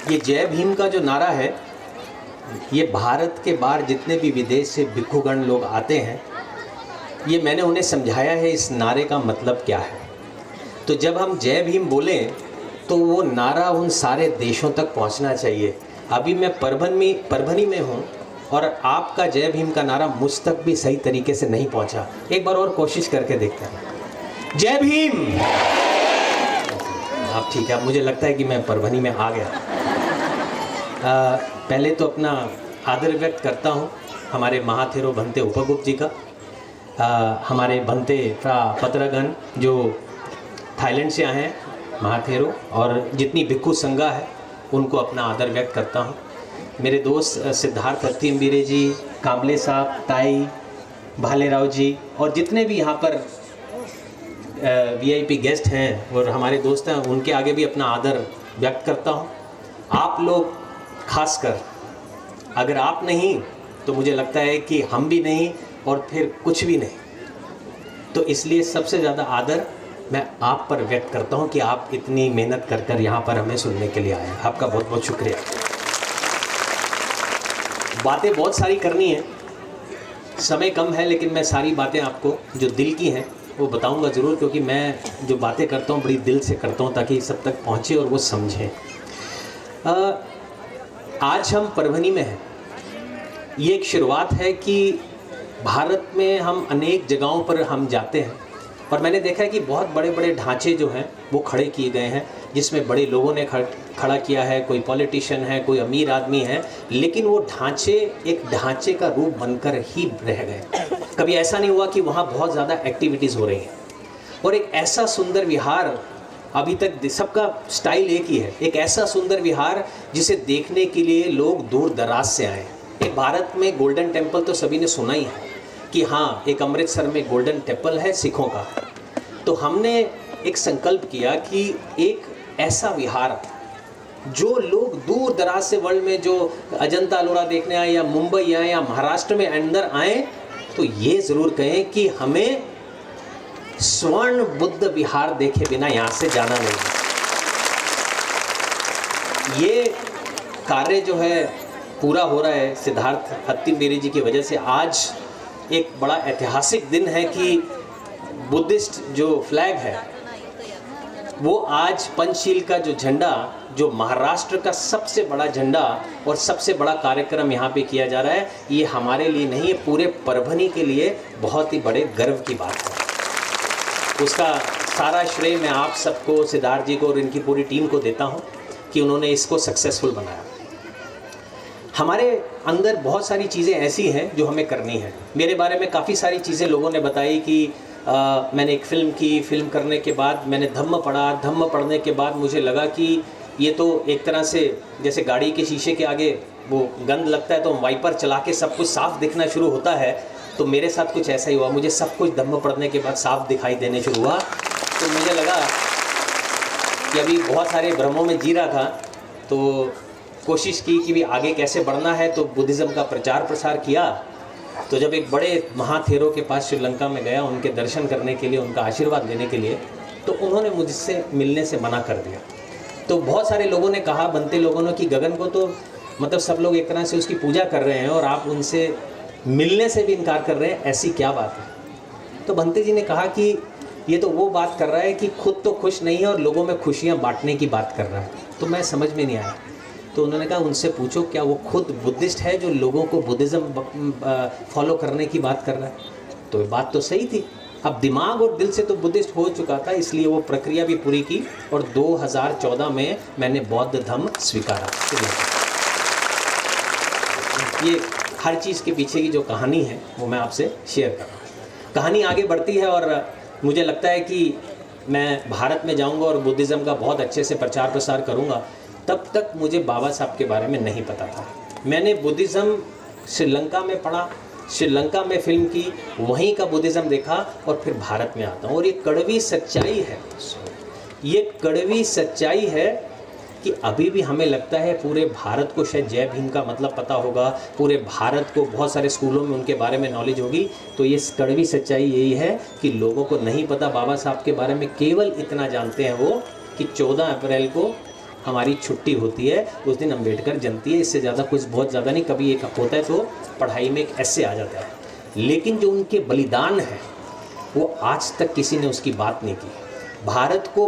ये जय भीम का जो नारा है, ये भारत के बाहर जितने भी विदेश से भिक्षुगण लोग आते हैं, ये मैंने उन्हें समझाया है इस नारे का मतलब क्या है। तो जब हम जय भीम बोलें तो वो नारा उन सारे देशों तक पहुंचना चाहिए। अभी मैं परभनी में हूँ और आपका जय भीम का नारा मुझ तक भी सही तरीके से नहीं पहुंचा। एक बार और कोशिश करके देखते हैं। जय भीम। आप ठीक है, मुझे लगता है कि मैं परभनी में आ गया। पहले तो अपना आदर व्यक्त करता हूँ हमारे महाथेरो भंते उपगुप्त जी का, हमारे भंते पत्रगण जो थाईलैंड से आए हैं महाथेरो, और जितनी भिक्षु संघा है उनको अपना आदर व्यक्त करता हूँ। मेरे दोस्त सिद्धार्थ अत्तिम्बीरे जी, कांबले साहब, ताई, भालेराव जी और जितने भी यहाँ पर वीआईपी गेस्ट हैं और हमारे दोस्त हैं, उनके आगे भी अपना आदर व्यक्त करता हूँ। आप लोग खासकर, अगर आप नहीं तो मुझे लगता है कि हम भी नहीं और फिर कुछ भी नहीं। तो इसलिए सबसे ज़्यादा आदर मैं आप पर व्यक्त करता हूं कि आप इतनी मेहनत कर कर यहाँ पर हमें सुनने के लिए आए हैं। आपका बहुत बहुत शुक्रिया। बातें बहुत सारी करनी है, समय कम है, लेकिन मैं सारी बातें आपको जो दिल की हैं वो बताऊंगा ज़रूर, क्योंकि मैं जो बातें करता हूँ बड़ी दिल से करता हूँ ताकि सब तक पहुँचे और वो समझें। आज हम परभनी में हैं। ये एक शुरुआत है कि भारत में हम अनेक जगहों पर हम जाते हैं और मैंने देखा है कि बहुत बड़े बड़े ढांचे जो हैं वो खड़े किए गए हैं, जिसमें बड़े लोगों ने खड़ा किया है, कोई पॉलिटिशियन है, कोई अमीर आदमी है, लेकिन वो ढांचे एक ढांचे का रूप बनकर ही रह गए। कभी ऐसा नहीं हुआ कि वहाँ बहुत ज़्यादा एक्टिविटीज़ हो रही हैं। और एक ऐसा सुंदर विहार, अभी तक सबका स्टाइल एक ही है, एक ऐसा सुंदर विहार जिसे देखने के लिए लोग दूर दराज से आए। एक भारत में गोल्डन टेम्पल तो सभी ने सुना ही है कि हाँ, एक अमृतसर में गोल्डन टेम्पल है सिखों का। तो हमने एक संकल्प किया कि एक ऐसा विहार जो लोग दूर दराज से वर्ल्ड में जो अजंता अलोरा देखने आए या मुंबई आए या महाराष्ट्र में अंदर आए, तो ये ज़रूर कहें कि हमें स्वर्ण बुद्ध विहार देखे बिना यहाँ से जाना नहीं। ये कार्य जो है पूरा हो रहा है सिद्धार्थ अत्तिम्बीरे जी की वजह से। आज एक बड़ा ऐतिहासिक दिन है कि बुद्धिस्ट जो फ्लैग है वो आज पंचशील का जो झंडा, जो महाराष्ट्र का सबसे बड़ा झंडा और सबसे बड़ा कार्यक्रम यहाँ पे किया जा रहा है, ये हमारे लिए नहीं है, पूरे परभनी के लिए बहुत ही बड़े गर्व की बात है। उसका सारा श्रेय मैं आप सबको, सिद्धार्थ जी को और इनकी पूरी टीम को देता हूँ कि उन्होंने इसको सक्सेसफुल बनाया। हमारे अंदर बहुत सारी चीज़ें ऐसी हैं जो हमें करनी है। मेरे बारे में काफ़ी सारी चीज़ें लोगों ने बताई कि मैंने एक फ़िल्म की, फ़िल्म करने के बाद मैंने धम्म पढ़ा, धम्म पढ़ने के बाद मुझे लगा कि ये तो एक तरह से जैसे गाड़ी के शीशे के आगे वो गंद लगता है तो वाइपर चला के सब कुछ साफ़ दिखना शुरू होता है, तो मेरे साथ कुछ ऐसा ही हुआ। मुझे सब कुछ धम्म पढ़ने के बाद साफ़ दिखाई देने शुरू हुआ। तो मुझे लगा कि अभी बहुत सारे भ्रमों में जी रहा था, तो कोशिश की कि भी आगे कैसे बढ़ना है, तो बुद्धिज़्म का प्रचार प्रसार किया। तो जब एक बड़े महाथेरो के पास श्रीलंका में गया उनके दर्शन करने के लिए, उनका आशीर्वाद लेने के लिए, तो उन्होंने मुझसे मिलने से मना कर दिया। तो बहुत सारे लोगों ने कहा, बनते लोगों ने, कि गगन को तो मतलब सब लोग एक तरह से उसकी पूजा कर रहे हैं और आप उनसे मिलने से भी इनकार कर रहे हैं, ऐसी क्या बात है। तो बनते जी ने कहा कि ये तो वो बात कर रहा है कि खुद तो खुश नहीं है और लोगों में खुशियाँ बांटने की बात कर रहा है। तो मैं समझ में नहीं आया। तो उन्होंने कहा उनसे पूछो क्या वो खुद बुद्धिस्ट है जो लोगों को बुद्धिज़्म फॉलो करने की बात कर रहा है। तो बात तो सही थी। अब दिमाग और दिल से तो बुद्धिस्ट हो चुका था, इसलिए वो प्रक्रिया भी पूरी की और 2014 में मैंने बौद्ध धर्म स्वीकारा। ये हर चीज़ के पीछे की जो कहानी है वो मैं आपसे शेयर कर रहा हूँ। कहानी आगे बढ़ती है और मुझे लगता है कि मैं भारत में जाऊँगा और बुद्धिज़्म का बहुत अच्छे से प्रचार प्रसार करूँगा। तब तक मुझे बाबा साहब के बारे में नहीं पता था। मैंने बुद्धिज़्म श्रीलंका में पढ़ा, श्रीलंका में फिल्म की, वहीं का बुद्धिज़्म देखा और फिर भारत में आता हूँ। और ये कड़वी सच्चाई है, ये कड़वी सच्चाई है कि अभी भी हमें लगता है पूरे भारत को शायद जय भीम का मतलब पता होगा, पूरे भारत को बहुत सारे स्कूलों में उनके बारे में नॉलेज होगी। तो ये कड़वी सच्चाई यही है कि लोगों को नहीं पता बाबा साहब के बारे में। केवल इतना जानते हैं वो कि 14 अप्रैल को हमारी छुट्टी होती है, उस दिन अम्बेडकर जयंती है। इससे ज़्यादा कुछ बहुत ज़्यादा नहीं। कभी एक होता है तो पढ़ाई में एक ऐसे आ जाता है, लेकिन जो उनके बलिदान है वो आज तक किसी ने उसकी बात नहीं की। भारत को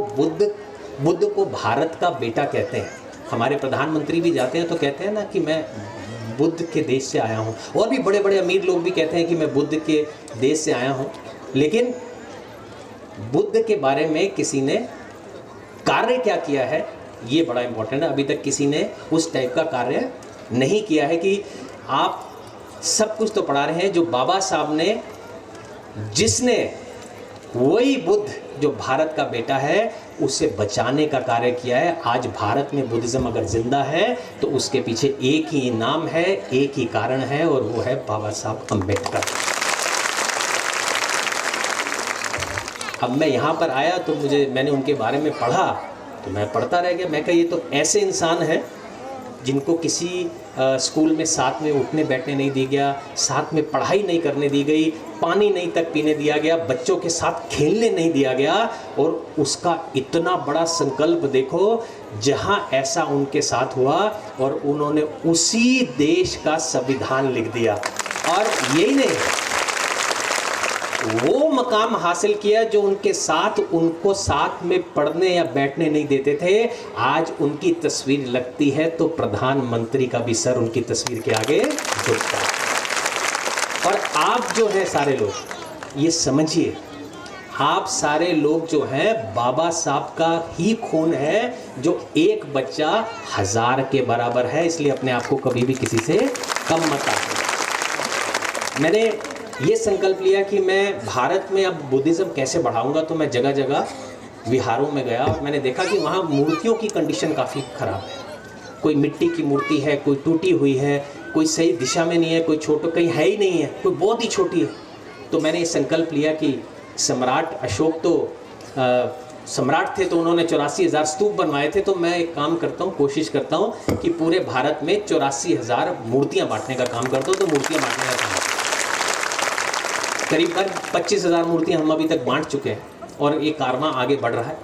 बुद्ध को भारत का बेटा कहते हैं। हमारे प्रधानमंत्री भी जाते हैं तो कहते हैं ना कि मैं बुद्ध के देश से आया हूँ, और भी बड़े बड़े अमीर लोग भी कहते हैं कि मैं बुद्ध के देश से आया हूँ। लेकिन बुद्ध के बारे में किसी ने कार्य क्या किया है, ये बड़ा इंपॉर्टेंट है। अभी तक किसी ने उस टाइप का कार्य नहीं किया है कि आप सब कुछ तो पढ़ा रहे हैं, जो बाबा साहब ने, जिसने वही बुद्ध जो भारत का बेटा है उसे बचाने का कार्य किया है। आज भारत में बुद्धिज्म अगर जिंदा है तो उसके पीछे एक ही नाम है, एक ही कारण है, और वो है बाबा साहब अम्बेडकर। अब मैं यहाँ पर आया तो मैंने उनके बारे में पढ़ा तो मैं पढ़ता रह गया। मैं कहा ये तो ऐसे इंसान हैं जिनको किसी स्कूल में साथ में उठने बैठने नहीं दिया गया, साथ में पढ़ाई नहीं करने दी गई, पानी नहीं तक पीने दिया गया, बच्चों के साथ खेलने नहीं दिया गया, और उसका इतना बड़ा संकल्प देखो। जहां ऐसा उनके साथ हुआ और उन्होंने उसी देश का संविधान लिख दिया, और यही नहीं, वो मकाम हासिल किया जो उनको साथ में पढ़ने या बैठने नहीं देते थे। आज उनकी तस्वीर लगती है तो प्रधानमंत्री का भी सर उनकी तस्वीर के आगे झुकता है। और आप जो है सारे लोग ये समझिए, आप सारे लोग जो हैं बाबा साहब का ही खून है, जो एक बच्चा 1000 के बराबर है। इसलिए अपने आप को कभी भी किसी से कम मत आंको। मैंने ये संकल्प लिया कि मैं भारत में अब बुद्धिज़्म कैसे बढ़ाऊंगा, तो मैं जगह जगह विहारों में गया और मैंने देखा कि वहाँ मूर्तियों की कंडीशन काफ़ी ख़राब है। कोई मिट्टी की मूर्ति है, कोई टूटी हुई है, कोई सही दिशा में नहीं है, कोई छोटा कहीं है ही नहीं है, कोई बहुत ही छोटी है। तो मैंने ये संकल्प लिया कि सम्राट अशोक तो सम्राट थे तो उन्होंने 84,000 स्तूप बनवाए थे, तो मैं एक काम करता हूँ, कोशिश करता हूँ कि पूरे भारत में 84,000 मूर्तियाँ बांटने का काम करता हूँ। तो मूर्तियाँ बांटने का काम करीब 25,000 मूर्तियाँ हम अभी तक बांट चुके हैं और ये कारवां आगे बढ़ रहा है।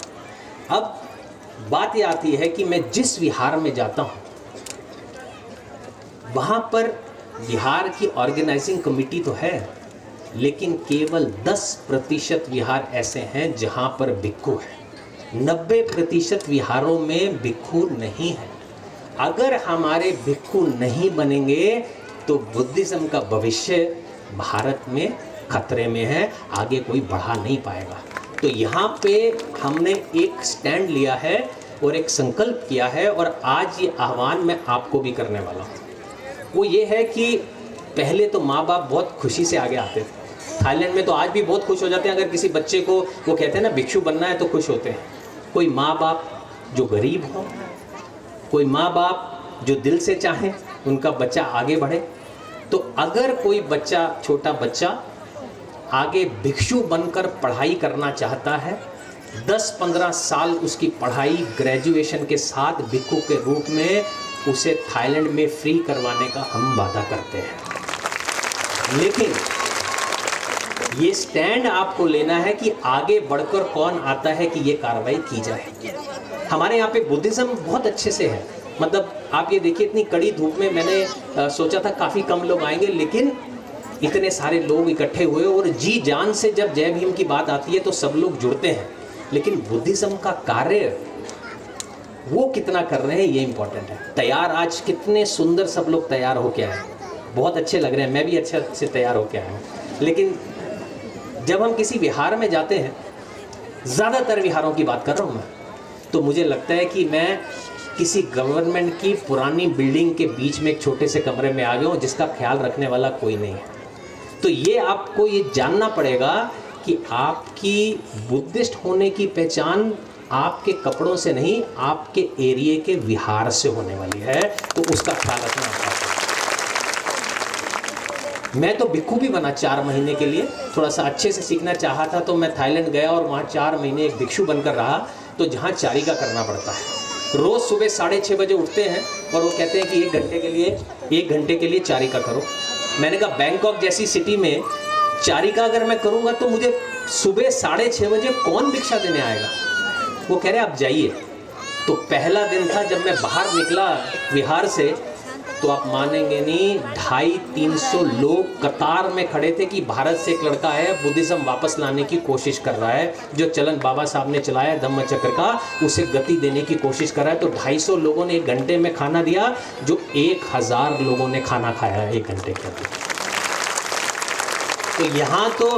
अब बात ये आती है कि मैं जिस विहार में जाता हूँ वहाँ पर विहार की ऑर्गेनाइजिंग कमेटी तो है, लेकिन केवल 10% विहार ऐसे हैं जहाँ पर भिक्खु है। 90% विहारों में भिक्खु नहीं है। अगर हमारे भिक्खु नहीं बनेंगे तो बुद्धिज़्म का भविष्य भारत में खतरे में है, आगे कोई बढ़ा नहीं पाएगा। तो यहाँ पे हमने एक स्टैंड लिया है और एक संकल्प किया है, और आज ये आह्वान मैं आपको भी करने वाला हूँ। वो ये है कि पहले तो माँ बाप बहुत खुशी से आगे आते थे। थाईलैंड में तो आज भी बहुत खुश हो जाते हैं अगर किसी बच्चे को, वो कहते हैं ना भिक्षु बनना है, तो खुश होते हैं। कोई माँ बाप जो गरीब हो, कोई माँ बाप जो दिल से चाहें उनका बच्चा आगे बढ़े। तो अगर कोई बच्चा, छोटा बच्चा आगे भिक्षु बनकर पढ़ाई करना चाहता है, 10-15 साल उसकी पढ़ाई ग्रेजुएशन के साथ भिक्षु के रूप में उसे थाईलैंड में फ्री करवाने का हम वादा करते हैं। लेकिन ये स्टैंड आपको लेना है कि आगे बढ़कर कौन आता है कि ये कार्रवाई की जाए। हमारे यहाँ पे बुद्धिज़्म बहुत अच्छे से है। मतलब आप ये देखिए, इतनी कड़ी धूप में मैंने सोचा था काफ़ी कम लोग आएंगे, लेकिन इतने सारे लोग इकट्ठे हुए और जी जान से जब जय भीम की बात आती है तो सब लोग जुड़ते हैं। लेकिन बुद्धिज़्म का कार्य वो कितना कर रहे हैं ये इम्पोर्टेंट है। तैयार आज कितने सुंदर सब लोग तैयार होके आए, बहुत अच्छे लग रहे हैं, मैं भी अच्छे से तैयार होके आया हूँ। लेकिन जब हम किसी विहार में जाते हैं, ज़्यादातर विहारों की बात कर रहा हूँ मैं, तो मुझे लगता है कि मैं किसी गवर्नमेंट की पुरानी बिल्डिंग के बीच में एक छोटे से कमरे में आ गया हूँ जिसका ख्याल रखने वाला कोई नहीं है। तो ये आपको ये जानना पड़ेगा कि आपकी बुद्धिस्ट होने की पहचान आपके कपड़ों से नहीं, आपके एरिया के विहार से होने वाली है। तो उसका ख्याल रखना पड़ेगा। मैं तो भिक्खु भी बना 4 महीने के लिए, थोड़ा सा अच्छे से सीखना चाहा था, तो मैं थाईलैंड गया और वहाँ 4 महीने एक भिक्षु बनकर रहा। तो जहाँ चारिका करना पड़ता है, रोज़ सुबह 6:30 बजे उठते हैं और वो कहते हैं कि 1 घंटे के लिए चारिका करो। मैंने कहा बैंकॉक जैसी सिटी में चारिका अगर मैं करूँगा तो मुझे सुबह 6:30 बजे कौन भिक्षा देने आएगा। वो कह रहे आप जाइए, तो पहला दिन था जब मैं बाहर निकला बिहार से, तो आप मानेंगे नहीं 250-300 लोग कतार में खड़े थे कि भारत से एक लड़का है बुद्धिज्म वापस लाने की कोशिश कर रहा है, जो चलन बाबा साहब ने चलाया धम्म चक्र का उसे गति देने की कोशिश कर रहा है। तो 250 लोगों ने 1 घंटे में खाना दिया, जो 1000 लोगों ने खाना खाया 1 घंटे के अंदर। तो यहाँ तो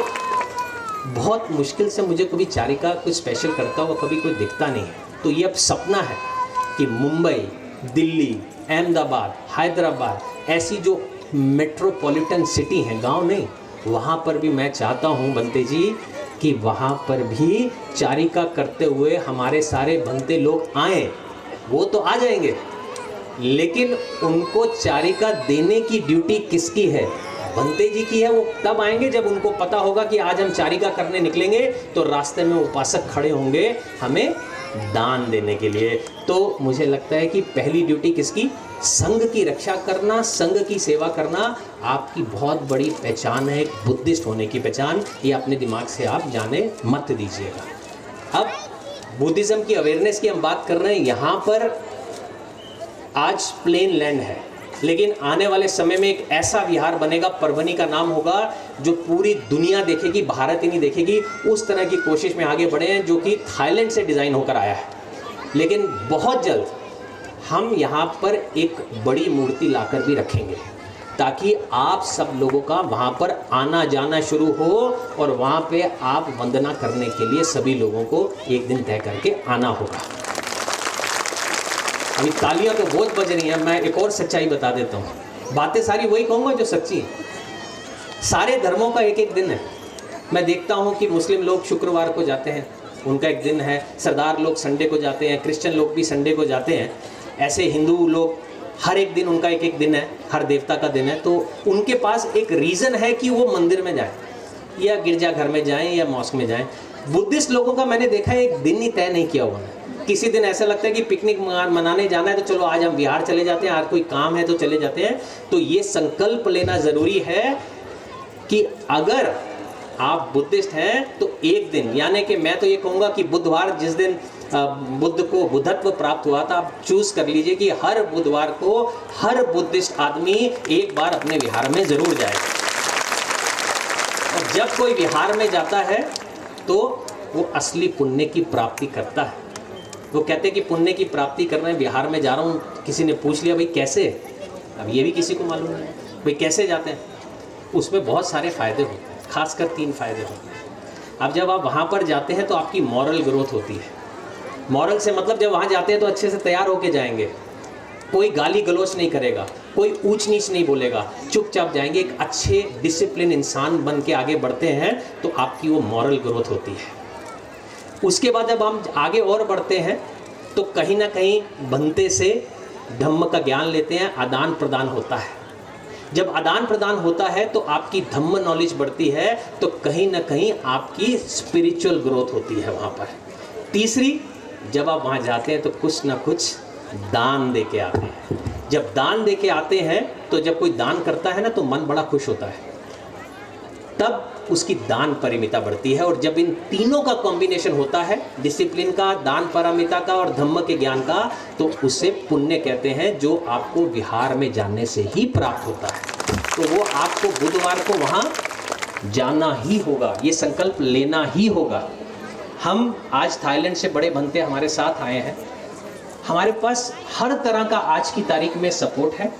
बहुत मुश्किल से मुझे कभी चारिका कुछ स्पेशल करता हुआ कभी कोई दिखता नहीं है। तो ये अब सपना है कि मुंबई, दिल्ली, अहमदाबाद, हैदराबाद ऐसी जो मेट्रोपॉलिटन सिटी हैं, गांव नहीं, वहाँ पर भी मैं चाहता हूँ बंते जी कि वहाँ पर भी चारिका करते हुए हमारे सारे बनते लोग आए। वो तो आ जाएंगे, लेकिन उनको चारिका देने की ड्यूटी किसकी है? बनते जी की है। वो तब आएंगे जब उनको पता होगा कि आज हम चारिका करने निकलेंगे, तो रास्ते में उपासक खड़े होंगे हमें दान देने के लिए। तो मुझे लगता है कि पहली ड्यूटी किसकी? संघ की रक्षा करना, संघ की सेवा करना आपकी बहुत बड़ी पहचान है, एक बुद्धिस्ट होने की पहचान। ये अपने दिमाग से आप जाने मत दीजिएगा। अब बुद्धिज्म की अवेयरनेस की हम बात कर रहे हैं। यहाँ पर आज प्लेन लैंड है, लेकिन आने वाले समय में एक ऐसा विहार बनेगा, परभनी का नाम होगा, जो पूरी दुनिया देखेगी, भारत ही नहीं देखेगी। उस तरह की कोशिश में आगे बढ़े हैं, जो कि थाईलैंड से डिज़ाइन होकर आया है। लेकिन बहुत जल्द हम यहाँ पर एक बड़ी मूर्ति लाकर भी रखेंगे, ताकि आप सब लोगों का वहाँ पर आना जाना शुरू हो, और वहाँ पे आप वंदना करने के लिए सभी लोगों को एक दिन तय करके आना होगा। अभी तालियां तो बहुत बज रही हैं, मैं एक और सच्चाई बता देता हूँ। बातें सारी वही कहूँगा जो सच्ची है। सारे धर्मों का एक एक दिन है। मैं देखता हूँ कि मुस्लिम लोग शुक्रवार को जाते हैं, उनका एक दिन है। सरदार लोग संडे को जाते हैं, क्रिश्चियन लोग भी संडे को जाते हैं। ऐसे हिंदू लोग हर एक दिन उनका एक एक दिन है, हर देवता का दिन है। तो उनके पास एक रीज़न है कि वो मंदिर में जाएं, या गिरजाघर में जाएं, या मॉस्क में जाएं। बुद्धिस्ट लोगों का मैंने देखा है एक दिन ही तय नहीं किया हुआ है। किसी दिन ऐसा लगता है कि पिकनिक मनाने जाना है, तो चलो आज हम बिहार चले जाते हैं, आज कोई काम है तो चले जाते हैं। तो ये संकल्प लेना ज़रूरी है कि अगर आप बुद्धिस्ट हैं तो एक दिन, यानी कि मैं तो ये कहूँगा कि बुधवार, जिस दिन बुद्ध को बुद्धत्व प्राप्त हुआ था, आप चूज कर लीजिए कि हर बुधवार को हर बुद्धिस्ट आदमी एक बार अपने विहार में ज़रूर जाए। और जब कोई विहार में जाता है तो वो असली पुण्य की प्राप्ति करता है। वो कहते हैं कि पुण्य की प्राप्ति करने बिहार में जा रहा हूँ। किसी ने पूछ लिया भाई कैसे, अब ये भी किसी को मालूम नहीं भाई कैसे जाते हैं। उसमें बहुत सारे फ़ायदे होते हैं, खासकर 3 फ़ायदे होते हैं। अब जब आप वहाँ पर जाते हैं तो आपकी मॉरल ग्रोथ होती है। मॉरल से मतलब जब वहाँ जाते हैं तो अच्छे से तैयार होके जाएंगे, कोई गाली गलौच नहीं करेगा, कोई ऊंच नीच नहीं बोलेगा, चुपचाप जाएंगे। एक अच्छे डिसिप्लिन इंसान बन के आगे बढ़ते हैं तो आपकी वो मॉरल ग्रोथ होती है। उसके बाद जब हम आगे और बढ़ते हैं तो कहीं ना कहीं बनते से धम्म का ज्ञान लेते हैं, आदान प्रदान होता है। जब आदान प्रदान होता है तो आपकी धम्म नॉलेज बढ़ती है, तो कहीं ना कहीं आपकी स्पिरिचुअल ग्रोथ होती है वहाँ पर। तीसरी, जब आप वहाँ जाते हैं तो कुछ ना कुछ दान दे के आते हैं। जब दान दे के आते हैं तो जब कोई दान करता है ना तो मन बड़ा खुश होता है, तब उसकी दान पारमिता बढ़ती है। और जब इन तीनों का कॉम्बिनेशन होता है, डिसिप्लिन का, दान पारमिता का और धम्म के ज्ञान का, तो उसे पुण्य कहते हैं, जो आपको विहार में जाने से ही प्राप्त होता है। तो वो आपको बुधवार को वहाँ जाना ही होगा, ये संकल्प लेना ही होगा। हम आज थाईलैंड से बड़े बनते हमारे साथ आए हैं। हमारे पास हर तरह का आज की तारीख में सपोर्ट है।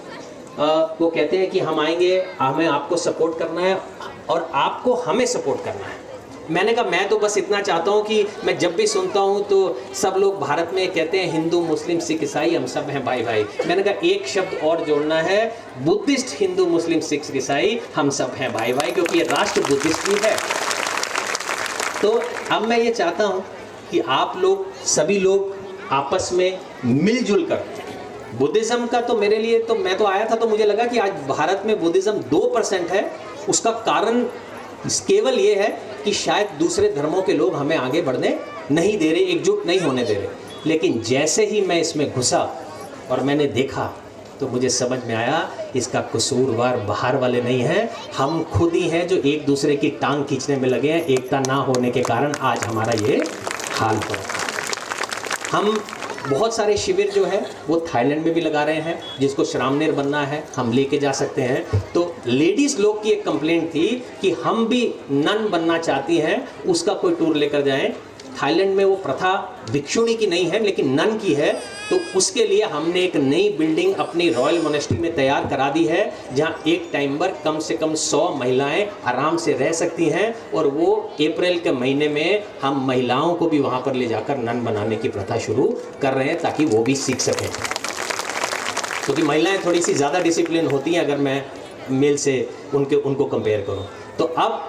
वो कहते हैं कि हम आएंगे, हमें आपको सपोर्ट करना है और आपको हमें सपोर्ट करना है। मैंने कहा मैं तो बस इतना चाहता हूँ कि मैं जब भी सुनता हूँ तो सब लोग भारत में कहते हैं हिंदू मुस्लिम सिख ईसाई हम सब हैं भाई भाई। मैंने कहा एक शब्द और जोड़ना है, बुद्धिस्ट हिंदू मुस्लिम सिख ईसाई हम सब हैं भाई भाई, क्योंकि ये राष्ट्र बुद्धिस्ट भी है। तो अब मैं ये चाहता हूँ कि आप लोग सभी लोग आपस में मिलजुल कर, बुद्धिज़्म का तो मेरे लिए तो मैं तो आया था तो मुझे लगा कि आज भारत में बुद्धिज़्म 2% है। उसका कारण केवल ये है कि शायद दूसरे धर्मों के लोग हमें आगे बढ़ने नहीं दे रहे, एकजुट नहीं होने दे रहे। लेकिन जैसे ही मैं इसमें घुसा और मैंने देखा तो मुझे समझ में आया इसका कसूरवार बाहर वाले नहीं हैं, हम खुद ही हैं जो एक दूसरे की टांग खींचने में लगे हैं। एकता ना होने के कारण आज हमारा ये हाल हो। हम बहुत सारे शिविर जो है वो थाईलैंड में भी लगा रहे हैं, जिसको श्रामनेर बनना है हम लेके जा सकते हैं। तो लेडीज़ लोग की एक कंप्लेंट थी कि हम भी नन बनना चाहती हैं, उसका कोई टूर लेकर जाएं। थाईलैंड में वो प्रथा भिक्षुणी की नहीं है लेकिन नन की है, तो उसके लिए हमने एक नई बिल्डिंग अपनी रॉयल मोनेस्ट्री में तैयार करा दी है, जहां एक टाइम पर कम से कम 100 महिलाएं आराम से रह सकती हैं। और वो अप्रैल के महीने में हम महिलाओं को भी वहां पर ले जाकर नन बनाने की प्रथा शुरू कर रहे हैं, ताकि वो भी सीख सकें। क्योंकि महिलाएं थोड़ी सी ज़्यादा डिसिप्लिन होती हैं अगर मैं मेल से उनको कंपेयर करूं। तो अब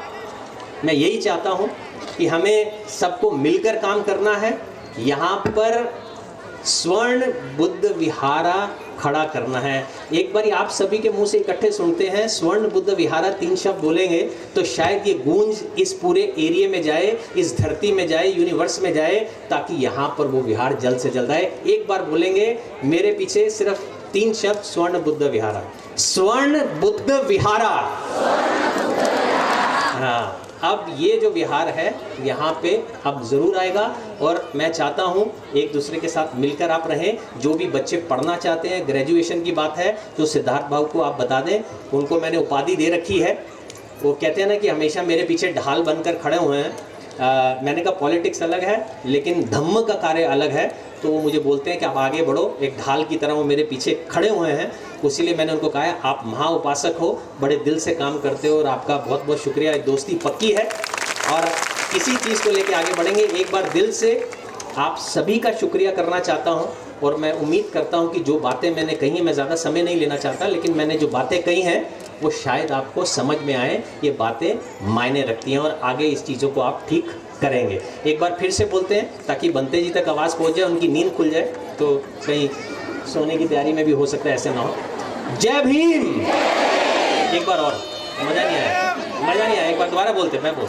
मैं यही चाहता हूं कि हमें सबको मिलकर काम करना है। यहाँ पर स्वर्ण बुद्ध विहारा खड़ा करना है। एक बार आप सभी के मुंह से इकट्ठे सुनते हैं स्वर्ण बुद्ध विहारा 3 शब्द बोलेंगे तो शायद ये गूंज इस पूरे एरिया में जाए, इस धरती में जाए, यूनिवर्स में जाए, ताकि यहाँ पर वो विहार जल्द से जल्द आए। एक बार बोलेंगे मेरे पीछे सिर्फ 3 शब्द, स्वर्ण बुद्ध विहारा, स्वर्ण बुद्ध विहारा। हाँ, अब ये जो विहार है यहाँ पे अब ज़रूर आएगा। और मैं चाहता हूँ एक दूसरे के साथ मिलकर आप रहें। जो भी बच्चे पढ़ना चाहते हैं, ग्रेजुएशन की बात है, तो सिद्धार्थ भाऊ को आप बता दें, उनको मैंने उपाधि दे रखी है। वो कहते हैं ना कि हमेशा मेरे पीछे ढाल बनकर खड़े हुए हैं। मैंने कहा पॉलिटिक्स अलग है लेकिन धम्म का कार्य अलग है, तो वो मुझे बोलते हैं कि आप आगे बढ़ो, एक ढाल की तरह वो मेरे पीछे खड़े हुए हैं। इसीलिए मैंने उनको कहा है आप महा उपासक हो, बड़े दिल से काम करते हो और आपका बहुत बहुत शुक्रिया। दोस्ती पक्की है और किसी चीज़ को लेके आगे बढ़ेंगे। एक बार दिल से आप सभी का शुक्रिया करना चाहता हूं और मैं उम्मीद करता हूं कि जो बातें मैंने कही हैं, मैं ज़्यादा समय नहीं लेना चाहता, लेकिन मैंने जो बातें कही हैं वो शायद आपको समझ में आए। ये बातें मायने रखती हैं और आगे इस चीज़ों को आप ठीक करेंगे। एक बार फिर से बोलते हैं ताकि बनते जी तक आवाज़ पहुंच जाए, उनकी नींद खुल जाए, तो कहीं सोने की तैयारी में भी हो सकता है ऐसे ना हो। जय भीम। एक बार और, मज़ा नहीं आया, मज़ा नहीं आया, एक बार दोबारा बोलते, मैं बोल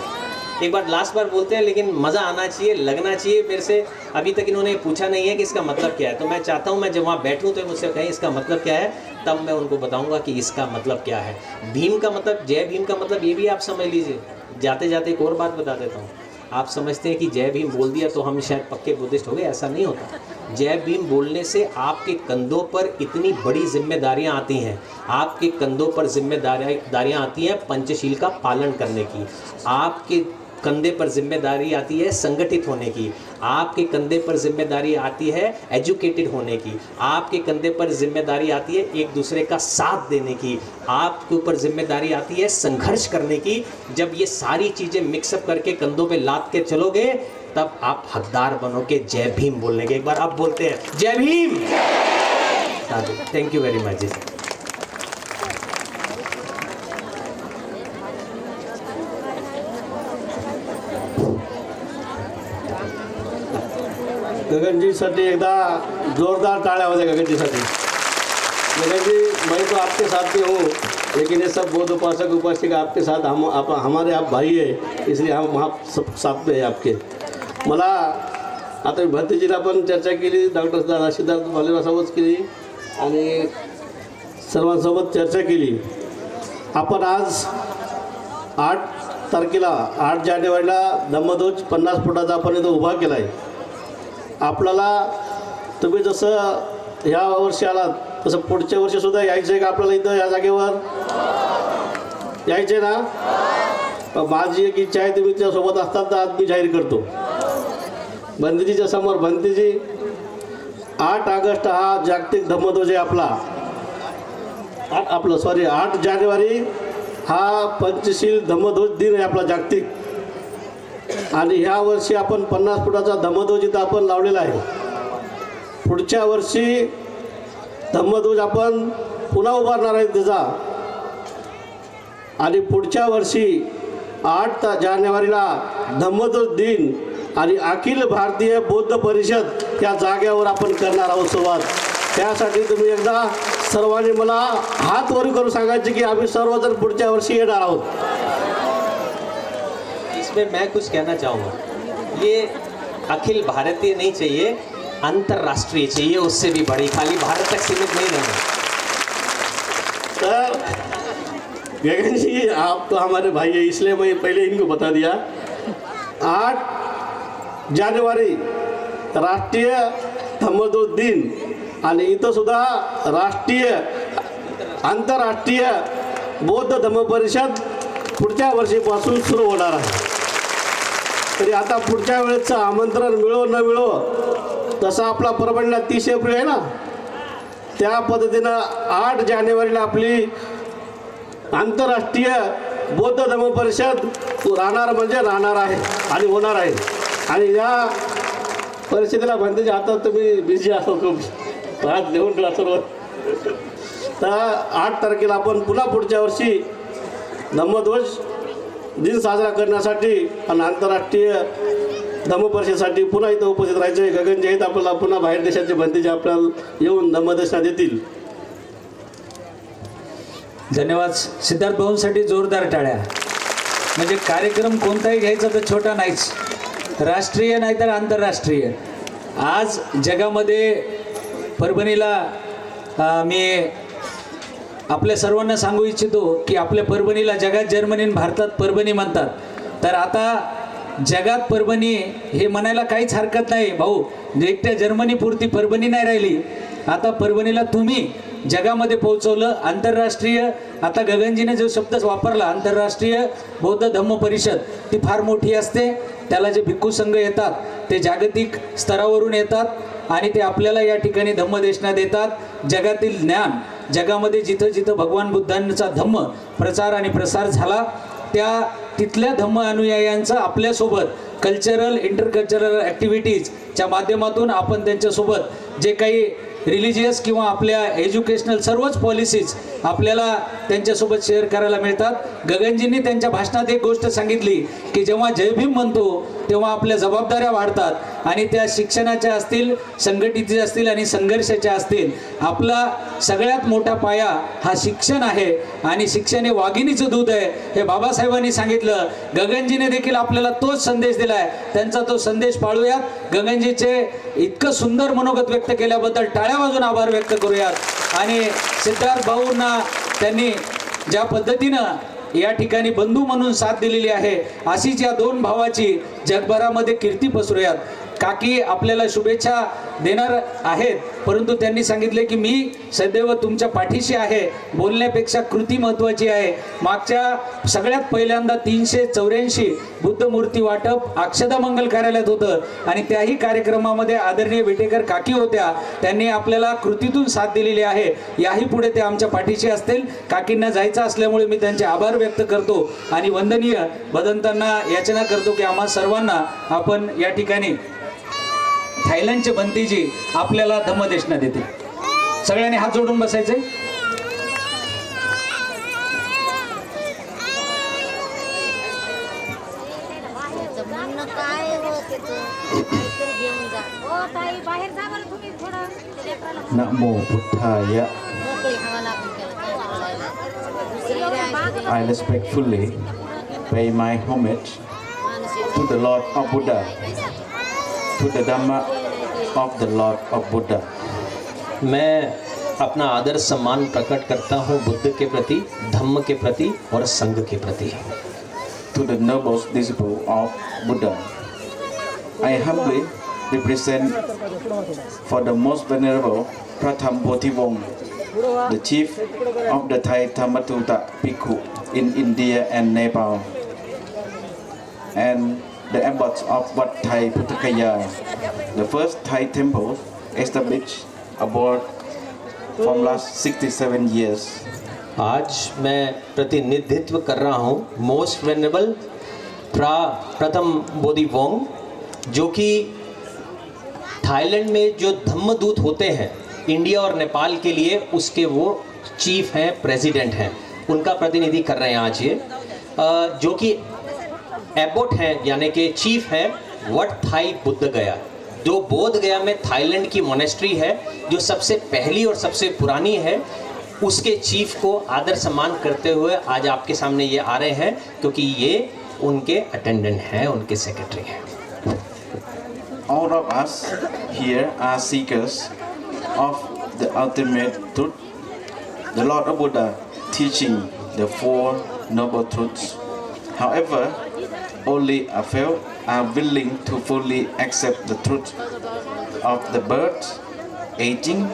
एक बार लास्ट बार बोलते हैं, लेकिन मज़ा आना चाहिए, लगना चाहिए। मेरे से अभी तक इन्होंने पूछा नहीं है कि इसका मतलब क्या है, तो मैं चाहता हूँ मैं जब वहाँ बैठूँ तो मुझसे कहें इसका मतलब क्या है, तब मैं उनको बताऊँगा कि इसका मतलब क्या है। भीम का मतलब, जय भीम का मतलब ये भी आप समझ लीजिए। जाते जाते एक और बात बता देता हूँ। आप समझते हैं कि जय भीम बोल दिया तो हम शायद पक्के बुद्धिस्ट हो गए, ऐसा नहीं होता। जय भीम बोलने से आपके कंधों पर इतनी बड़ी जिम्मेदारियां आती हैं, आपके कंधों पर जिम्मेदारियां आती हैं पंचशील का पालन करने की, आपके कंधे पर जिम्मेदारी आती है संगठित होने की, आपके कंधे पर जिम्मेदारी आती है एजुकेटेड होने की, आपके कंधे पर जिम्मेदारी आती है एक दूसरे का साथ देने की, आपके ऊपर जिम्मेदारी आती है संघर्ष करने की। जब ये सारी चीज़ें मिक्सअप करके कंधों पे लाद के चलोगे तब आप हकदार बनोगे जय भीम बोलने के। एक बार आप बोलते हैं जय Bhim. Thank you very much जी। गगनजीसाठी एकदा जोरदार ताळ्या हो जाए गगनजीसाठी। गगनजी, मैं तो आपके साथ भी हूँ, लेकिन ये सब बौद्ध उपासक उपासिका आपके साथ, हमारे आप भाई है, इसलिए हम वहाँ सब साथ में है आपके। मला आता भरतीजीला पण चर्चा केली, डॉक्टर सिद्धार्थ भालेरावसोबत केली आणि सर्वांसोबत चर्चा केली। आपण आज 8 तारखेला 8 जानेवारीला धम्मध्वज 50 फुटाचा आपण इथं उभा केला आहे। आपल्याला तुम्ही जसं ह्या वर्षी आलात तसं पुढच्या वर्षी सुद्धा यायचं आहे का आपल्याला इथं या जागेवर यायचे ना? माझी एक इच्छा आहे, तुम्ही त्यासोबत असतात तर आज मी जाहीर करतो बंदीजीच्या समोर। बंदीजी, 8 ऑगस्ट हा जागतिक धम्मध्वज आहे आपला। 8 जानेवारी हा पंचशील धम्मध्वज दिन आहे आपला जागतिक। आणि ह्या वर्षी आपण 50 फुटाचा धम्मध्वज इथं आपण लावलेला आहे। पुढच्या वर्षी धम्मध्वज आपण पुन्हा उभारणार आहे त्याचा, आणि पुढच्या वर्षी 8 जानेवारीला धम्मध्वज दिन आणि अखिल भारतीय बौद्ध परिषद या जागेवर आपण करणार आहोत सुरुवात। त्यासाठी तुम्ही एकदा सर्वांनी मला हात वर करून सांगायचे की आम्ही सर्वजण पुढच्या वर्षी येणार आहोत। इसमें मैं कुछ कहना चाहूँगा, ये अखिल भारतीय नहीं चाहिए, अंतर्राष्ट्रीय चाहिए, उससे भी बड़ी, खाली भारत तक सीमित नहीं रहना। तो गगन जी, आप तो हमारे भाई है, इसलिए मैं पहले इनको बता दिया। 8 जनवरी राष्ट्रीय धम्मदूत दिन आणि इथं सुद्धा राष्ट्रीय आंतरराष्ट्रीय बौद्ध धम्म परिषद पुढच्या वर्षीपासून सुरू होणार आहे. तरी आता पुढच्या वेळेचं आमंत्रण मिळो न मिळो तसं आपला परभणीला 30 एप्रिल आहे ना, त्या पद्धतीनं 8 जानेवारीला आपली आंतरराष्ट्रीय बौद्ध धम्म परिषद राहणार म्हणजे राहणार आहे आणि होणार आहे. आणि या परिषदेला म्हणते आता तुम्ही बिझी असाल खूप आज देऊन ठेवा सर्व. तर 8 तारखेला आपण पुन्हा पुढच्या वर्षी धम्मध्वज दिन साजरा करण्यासाठी आणि आंतरराष्ट्रीय धम्म परिषदेसाठी पुन्हा इथं उपस्थित राहायचं आहे. गगनजी आहेत आपल्याला पुन्हा बाहेर देशाचे भंतेजी आपल्याला येऊन धम्मदर्शना देतील. धन्यवाद. सिद्धार्थ भाऊंसाठी जोरदार टाळ्या. म्हणजे कार्यक्रम कोणताही घ्यायचा तर छोटा नाहीच, राष्ट्रीय नाही तर आंतरराष्ट्रीय. आज जगामध्ये परभणीला मी आपल्या सर्वांना सांगू इच्छितो की आपल्या परभणीला जगात जर्मनी आणि भारतात परभणी म्हणतात. तर आता जगात परभणी हे म्हणायला काहीच हरकत नाही भाऊ. एकट्या जर्मनीपुरती परभणी नाही राहिली, आता परभणीला तुम्ही जगामध्ये पोहोचवलं. आंतरराष्ट्रीय, आता गगनजीने जो शब्द वापरला आंतरराष्ट्रीय बौद्ध धम्म परिषद, ती फार मोठी असते. त्याला जे भिक्खू संघ येतात ते जागतिक स्तरावरून येतात आणि ते आपल्याला या ठिकाणी धम्मदेशना देतात. जगातील ज्ञान, जगामध्ये जिथं जिथं भगवान बुद्धांचा धम्म प्रचार आणि प्रसार झाला तिथल्या धम्म अनुयायांचा आपल्यासोबत कल्चरल इंटरकल्चरल ॲक्टिव्हिटीजच्या माध्यमातून आपण त्यांच्यासोबत जे काही रिलिजियस किंवा आपल्या एज्युकेशनल सर्वच पॉलिसीज आपल्याला त्यांच्यासोबत शेअर करायला मिळतात. गगनजींनी त्यांच्या भाषणात एक गोष्ट सांगितली की जेव्हा जय भीम म्हणतो तेव्हा आपल्या जबाबदाऱ्या वाढतात आणि त्या शिक्षणाच्या असतील, संघटित असतील आणि संघर्षाच्या असतील. आपला सगळ्यात मोठा पाया हा शिक्षण आहे आणि शिक्षण हे वाघिणीचं दूध आहे हे बाबासाहेबांनी सांगितलं. गगनजीने देखील आपल्याला तोच संदेश दिलाय. त्यांचा तो संदेश पाळूयात. गगनजीचे इतकं सुंदर मनोगत व्यक्त केल्याबद्दल टाळ्या वाजून आभार व्यक्त करूयात. आणि सिद्धार्थ भाऊंना त्यांनी ज्या पद्धतीनं या ठिकाणी बंधू म्हणून साथ दिलेली आहे अशीच या 2 भावाची जगभरामध्ये कीर्ती पसरूयात. काकी आपल्याला शुभेच्छा देणार आहेत, परंतु त्यांनी सांगितले की मी सदैव तुमच्या पाठीशी आहे. बोलण्यापेक्षा कृती महत्त्वाची आहे. मागच्या सगळ्यात पहिल्यांदा 384 बुद्ध मूर्ती वाटप अक्षदा मंगल कार्यालयात होतं आणि त्याही कार्यक्रमामध्ये आदरणीय विटेकर काकी होत्या. त्यांनी आपल्याला कृतीतून साथ दिलेली आहे. याही पुढे ते आमच्या पाठीशी असतील. काकींना जायचं असल्यामुळे मी त्यांचे आभार व्यक्त करतो आणि वंदनीय भदंतांना याचना करतो की आम्हा सर्वांना आपण या ठिकाणी थायलंडचे भंतेजी आपल्याला धम्मदेशना देतील. सगळ्यांनी हात जोडून बसायचे. Namo Buddhaya. I respectfully pay my homage to the Lord of Buddha, to the Dhamma of the Lord of Buddha. मैं अपना आदर सम्मान प्रकट करता हूँ बुद्ध के प्रति, धम्म के प्रति और संघ के प्रति. To the noble disciple of Buddha, I humbly represent for the most venerable Pratham Bodhivong, the chief of the Thai Dhammatutta Bhikkhu in India and Nepal, and the abbots of Wat Thai Puthakaya, the first Thai temple established abroad from last 67 years. आज मैं प्रतिनिधित्व कर रहा हूँ most venerable प्रथम बोधिवोंग, जो कि Thailand में जो धम्मदूत होते हैं इंडिया और नेपाल के लिए, उसके वो चीफ हैं, प्रेसिडेंट हैं, उनका प्रतिनिधि कर रहे हैं आज ये, जो कि एबोट हैं यानी कि चीफ हैं वट थाई बुद्ध गया, जो बोध गया में थाईलैंड की मोनेस्ट्री है, जो सबसे पहली और सबसे पुरानी है. उसके चीफ को आदर सम्मान करते हुए आज आपके सामने ये आ रहे हैं क्योंकि ये उनके अटेंडेंट हैं, उनके सेक्रेटरी हैं. All of us here are seekers of the ultimate truth, the Lord of Buddha teaching the Four Noble Truths. However, only a few are willing to fully accept the truth of the birth, aging,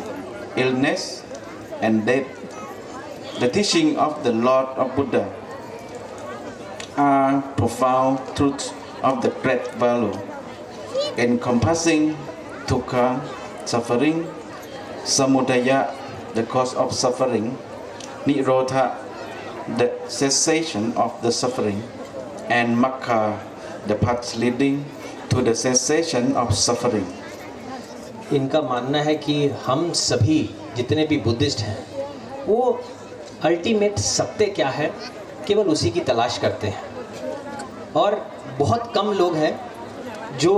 illness, and death. The teaching of the Lord of Buddha are profound truths of the great value, encompassing dukkha, suffering, samudaya, the cause of suffering, nirodha, the cessation of the suffering, and makkha, the path leading to the cessation of suffering. इनका मानना है कि हम सभी जितने भी Buddhist हैं वो अल्टीमेट सत्य क्या है केवल उसी की तलाश करते हैं और बहुत कम लोग हैं जो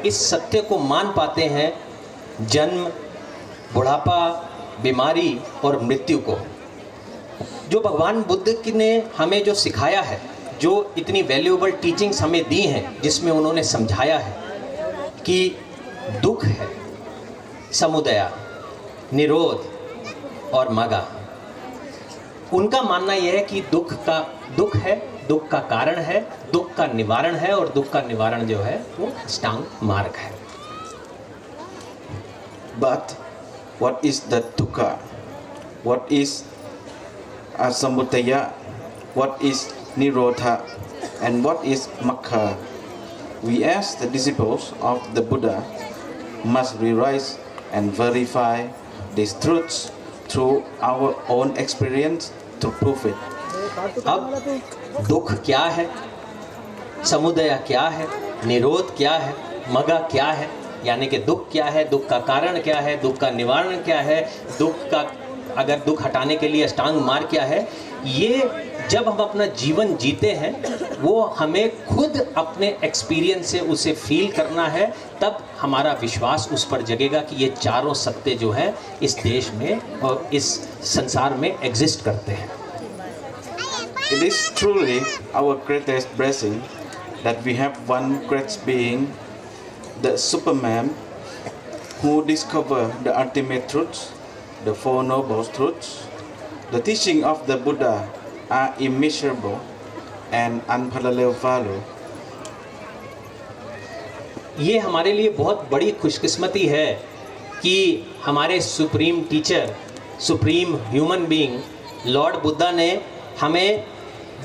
इस सत्य को मान पाते हैं जन्म, बुढ़ापा, बीमारी और मृत्यु को। जो भगवान बुद्ध ने हमें जो सिखाया है, जो इतनी वैल्यूएबल टीचिंग्स हमें दी हैं, जिसमें उन्होंने समझाया है कि दुख है, समुदया, निरोध और मगा। उनका मानना यह है कि दुख है, दुख का कारण है, दुख का निवारण है और दुख का निवारण जो है वो अष्टांग मार्ग है। But what is the dukkha? What is samudaya? What is nirodha? And what is makkha? We as the disciples of the Buddha must realize and verify these truths through our own experience to prove it. अब दुख क्या है, समुदय क्या है, निरोध क्या है, मगा क्या है, यानी कि दुख क्या है, दुख का कारण क्या है, दुख का निवारण क्या है, अगर दुख हटाने के लिए अष्टांग मार्ग क्या है, ये जब हम अपना जीवन जीते हैं वो हमें खुद अपने एक्सपीरियंस से उसे फील करना है, तब हमारा विश्वास उस पर जगेगा कि ये चारों सत्य जो हैं इस देश में और इस संसार में एग्जिस्ट करते हैं। It is truly our greatest blessing that we have one great being, the Superman, who discovered the ultimate truths, the Four Noble Truths. The teaching of the Buddha are immeasurable and unparalleled value. ये हमारे लिए बहुत बड़ी खुशकिस्मती है कि हमारे supreme teacher, supreme human being Lord Buddha ने हमें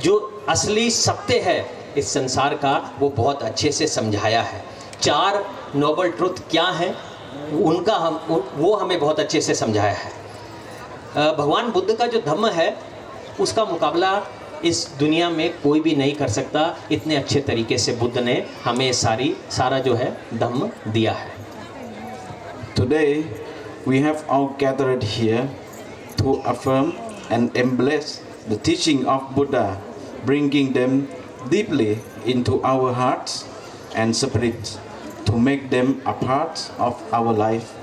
जो असली सत्य है इस संसार का वो बहुत अच्छे से समझाया है। चार नोबल ट्रुथ क्या हैं वो हमें बहुत अच्छे से समझाया है। भगवान बुद्ध का जो धम्म है उसका मुकाबला इस दुनिया में कोई भी नहीं कर सकता। इतने अच्छे तरीके से बुद्ध ने हमें सारा जो है धम्म दिया है। Today we have all gathered here to affirm and embrace the teaching of Buddha, bringing them deeply into our hearts and spirits to make them a part of our life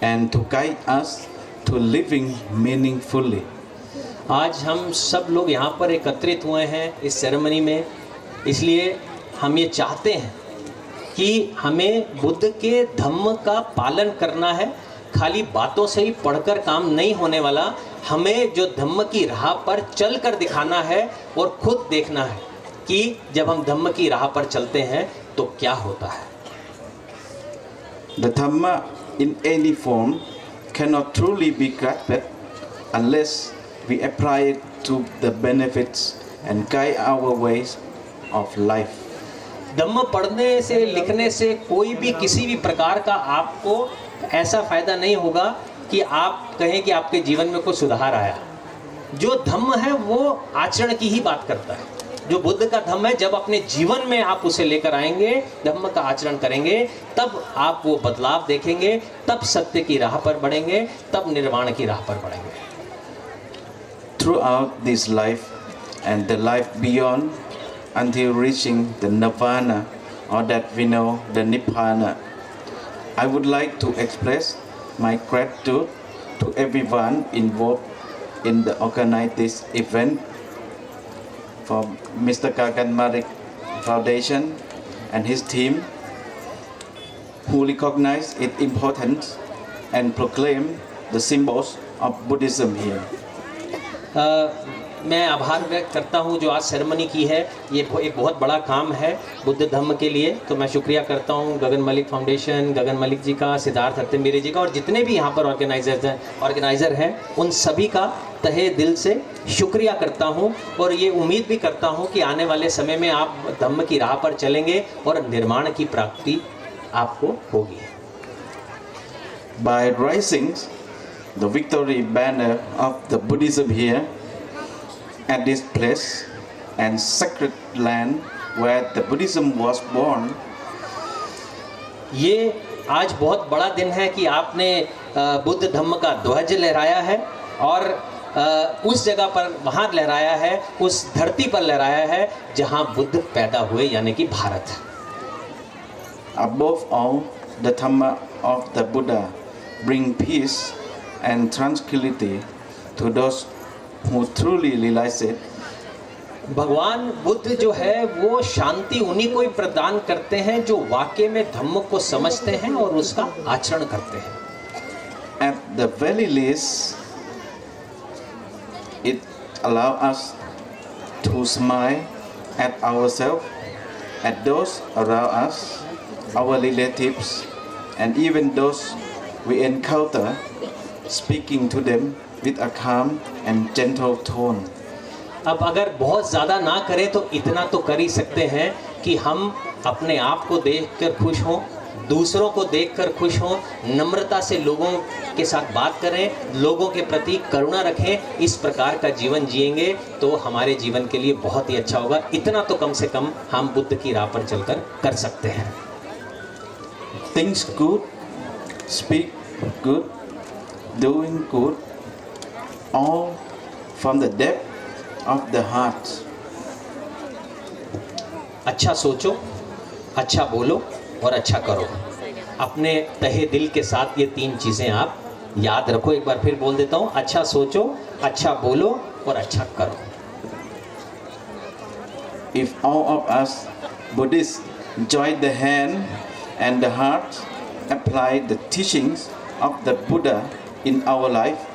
and to guide us to living meaningfully. आज हम सब लोग यहाँ पर एकत्रित हुए हैं इस सेरेमनी में, इसलिए हम ये चाहते हैं कि हमें बुद्ध के धम्म का पालन करना है। खाली बातों से ही पढ़कर काम नहीं होने वाला, हमें जो धम्म की राह पर चल कर दिखाना है और खुद देखना है कि जब हम धम्म की राह पर चलते हैं तो क्या होता है। The Dhamma in any form cannot truly be grasped unless we apply it to the benefits and guide our ways of life. धम्म पढ़ने से, लिखने से कोई भी किसी भी प्रकार का आपको ऐसा फायदा नहीं होगा कि आप कहें कि आपके जीवन में कोई सुधार आया। जो धम्म है वो आचरण की ही बात करता है। जो बुद्ध का धम्म है, जब अपने जीवन में आप उसे लेकर आएंगे, धम्म का आचरण करेंगे, तब आप वो बदलाव देखेंगे, तब सत्य की राह पर बढ़ेंगे, तब निर्वाण की राह पर बढ़ेंगे। Throughout this life and the life beyond, until reaching the nirvana, or that we know the nibbana, I would like to express my gratitude to everyone involved in the organize this event, for Mr. Gagan Marik Foundation and his team, who recognize its importance and proclaim the symbols of Buddhism here. मैं आभार व्यक्त करता हूँ जो आज ceremony की है। ये एक बहुत बड़ा काम है बुद्ध धम्म के लिए। तो मैं शुक्रिया करता हूँ गगन मलिक फाउंडेशन, गगन मलिक जी का, सिद्धार्थ हत्तिम्बेरी जी का, और जितने भी यहाँ पर ऑर्गेनाइज़र हैं उन सभी का तहे दिल से शुक्रिया करता हूँ। और ये उम्मीद भी करता हूँ कि आने वाले समय में आप धम्म की राह पर चलेंगे और निर्माण की प्राप्ति आपको होगी। By raising the victory banner of the Buddhism here at this place and sacred land where the Buddhism was born, ये आज बहुत बड़ा दिन है कि आपने बुद्ध धम्म का ध्वज लहराया है और उस जगह पर वहाँ लहराया है, उस धरती पर लहराया है जहाँ बुद्ध पैदा हुए, यानी कि Bharat. above all, the Dhamma of the Buddha bring peace and tranquility to those who truly realize it. भगवान बुद्ध जो है वो शांति उन्हीं को ही प्रदान करते हैं जो वाकई में धम्म को समझते हैं और उसका आचरण करते हैं। At the very least, it allows us to smile at ourselves, at those around us, our relatives, and even those we encounter, speaking to them with a calm and gentle tone. अब अगर बहुत ज़्यादा ना करें तो इतना तो कर ही सकते हैं कि हम अपने आप को देखकर खुश हों, दूसरों को देखकर खुश हों, नम्रता से लोगों के साथ बात करें, लोगों के प्रति करुणा रखें। इस प्रकार का जीवन जिएंगे तो हमारे जीवन के लिए बहुत ही अच्छा होगा। इतना तो कम से कम हम बुद्ध की राह पर चलकर कर सकते हैं। Think good, speak good, doing good, all from the depth of the heart. अच्छा सोचो, अच्छा बोलो और अच्छा करो। अपने तहे दिल के साथ ये तीन चीज़ें आप याद रखो। एक बार फिर बोल देता हूँ, अच्छा सोचो, अच्छा बोलो और अच्छा करो। If all of us Buddhists join the hand and the heart, apply the teachings of the Buddha in our life,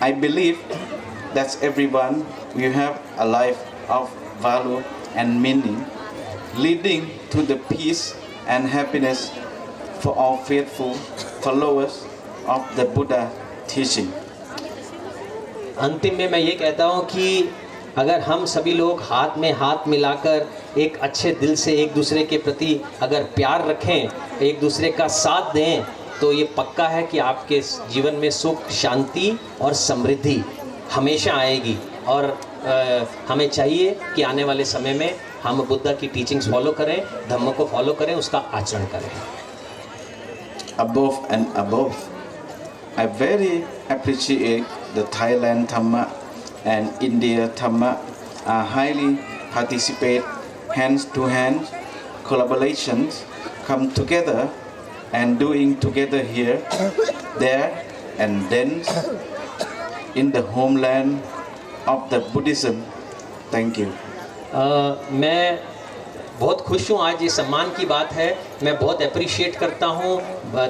I believe that everyone will have a life of value and meaning, leading to the peace and happiness for all faithful followers of the Buddha teaching. अंतिम में मैं ये कहता हूँ कि अगर हम सभी लोग हाथ में हाथ मिलाकर एक अच्छे दिल से एक दूसरे के प्रति अगर प्यार रखें, एक दूसरे का साथ दें, तो ये पक्का है कि आपके जीवन में सुख, शांति और समृद्धि हमेशा आएगी। और हमें चाहिए कि आने वाले समय में हम बुद्ध की टीचिंग्स फॉलो करें, धम्म को फॉलो करें, उसका आचरण करें। Above and above, I very appreciate the Thailand Dhamma and India Dhamma are highly participate hands to hand collaborations come together and doing together here, there and then in the homeland of the Buddhism. Thank you. मैं बहुत खुश हूँ, आज ये सम्मान की बात है। मैं बहुत अप्रिशिएट करता हूँ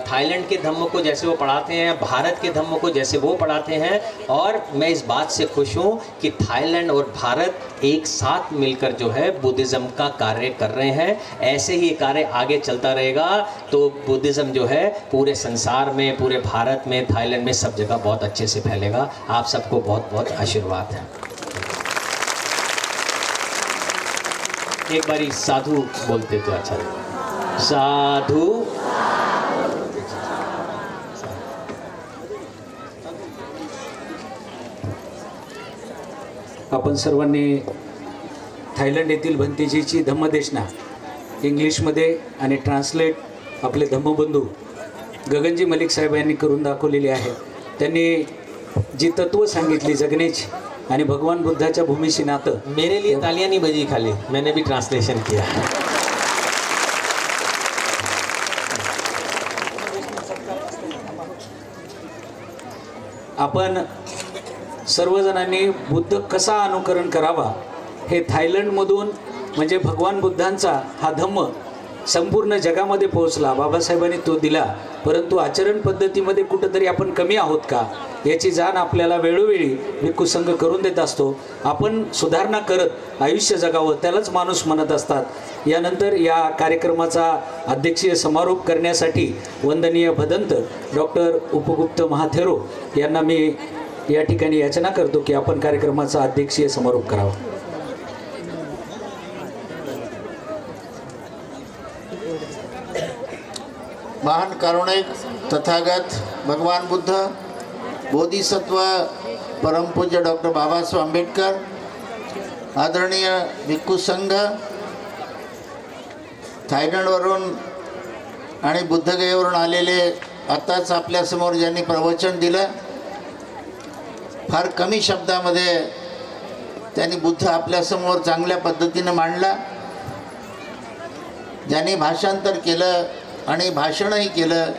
थाईलैंड के धम्म को जैसे वो पढ़ाते हैं, भारत के धम्म को जैसे वो पढ़ाते हैं। और मैं इस बात से खुश हूँ कि थाईलैंड और भारत एक साथ मिलकर जो है बुद्धिज़्म का कार्य कर रहे हैं। ऐसे ही ये कार्य आगे चलता रहेगा तो बुद्धिज़्म जो है पूरे संसार में, पूरे भारत में, थाईलैंड में, सब जगह बहुत अच्छे से फैलेगा। आप सबको बहुत बहुत आशीर्वाद है। एक बारी साधु बोलते तो अच्छा लगेगा। साधु। आपण सर्वांनी थायलंड येथील भंतेजीची धम्मदेशना इंग्लिशमध्ये आणि ट्रान्सलेट आपले धम्मबंधू गगनजी मलिक साहेब यांनी करून दाखवलेली आहे। त्यांनी जी तत्व सांगितली जगण्याची आणि भगवान बुद्धाच्या भूमीशी नातं, मेरे लिए तालियां नहीं बजी खाली, मैंने भी ट्रांसलेशन किया। आपण सर्वजणांनी बुद्ध कसा अनुकरण करावा हे थायलंडमधून म्हणजे भगवान बुद्धांचा हा धम्म संपूर्ण जगामध्ये पोहोचला। बाबासाहेबांनी तो दिला, परंतु आचरण पद्धतीमध्ये कुठेतरी आपण कमी आहोत का याची जाण आपल्याला वेळोवेळी भिक्खू संघ करून देत असतो. आपण सुधारणा करत आयुष्य जगावं त्यालाच माणूस म्हणत असतात. यानंतर या कार्यक्रमाचा अध्यक्षीय समारोप करण्यासाठी वंदनीय भदंत डॉक्टर उपगुप्त महाथेरो यांना मी या ठिकाणी याचना करतो की आपण कार्यक्रमाचा अध्यक्षीय समारोप करावा. महान कारुणिक तथागत भगवान बुद्ध, बोधिसत्व परमपूज्य डॉक्टर बाबासाहेब आंबेडकर, आदरणीय भिक्खू संघ, थायलंडवरून आणि बुद्धगयेवरून आलेले आताच आपल्यासमोर ज्यांनी प्रवचन दिलं, फार कमी शब्दामध्ये त्यांनी बुद्ध आपल्यासमोर चांगल्या पद्धतीनं मांडला. ज्यांनी भाषांतर केलं आणि भाषणही केलं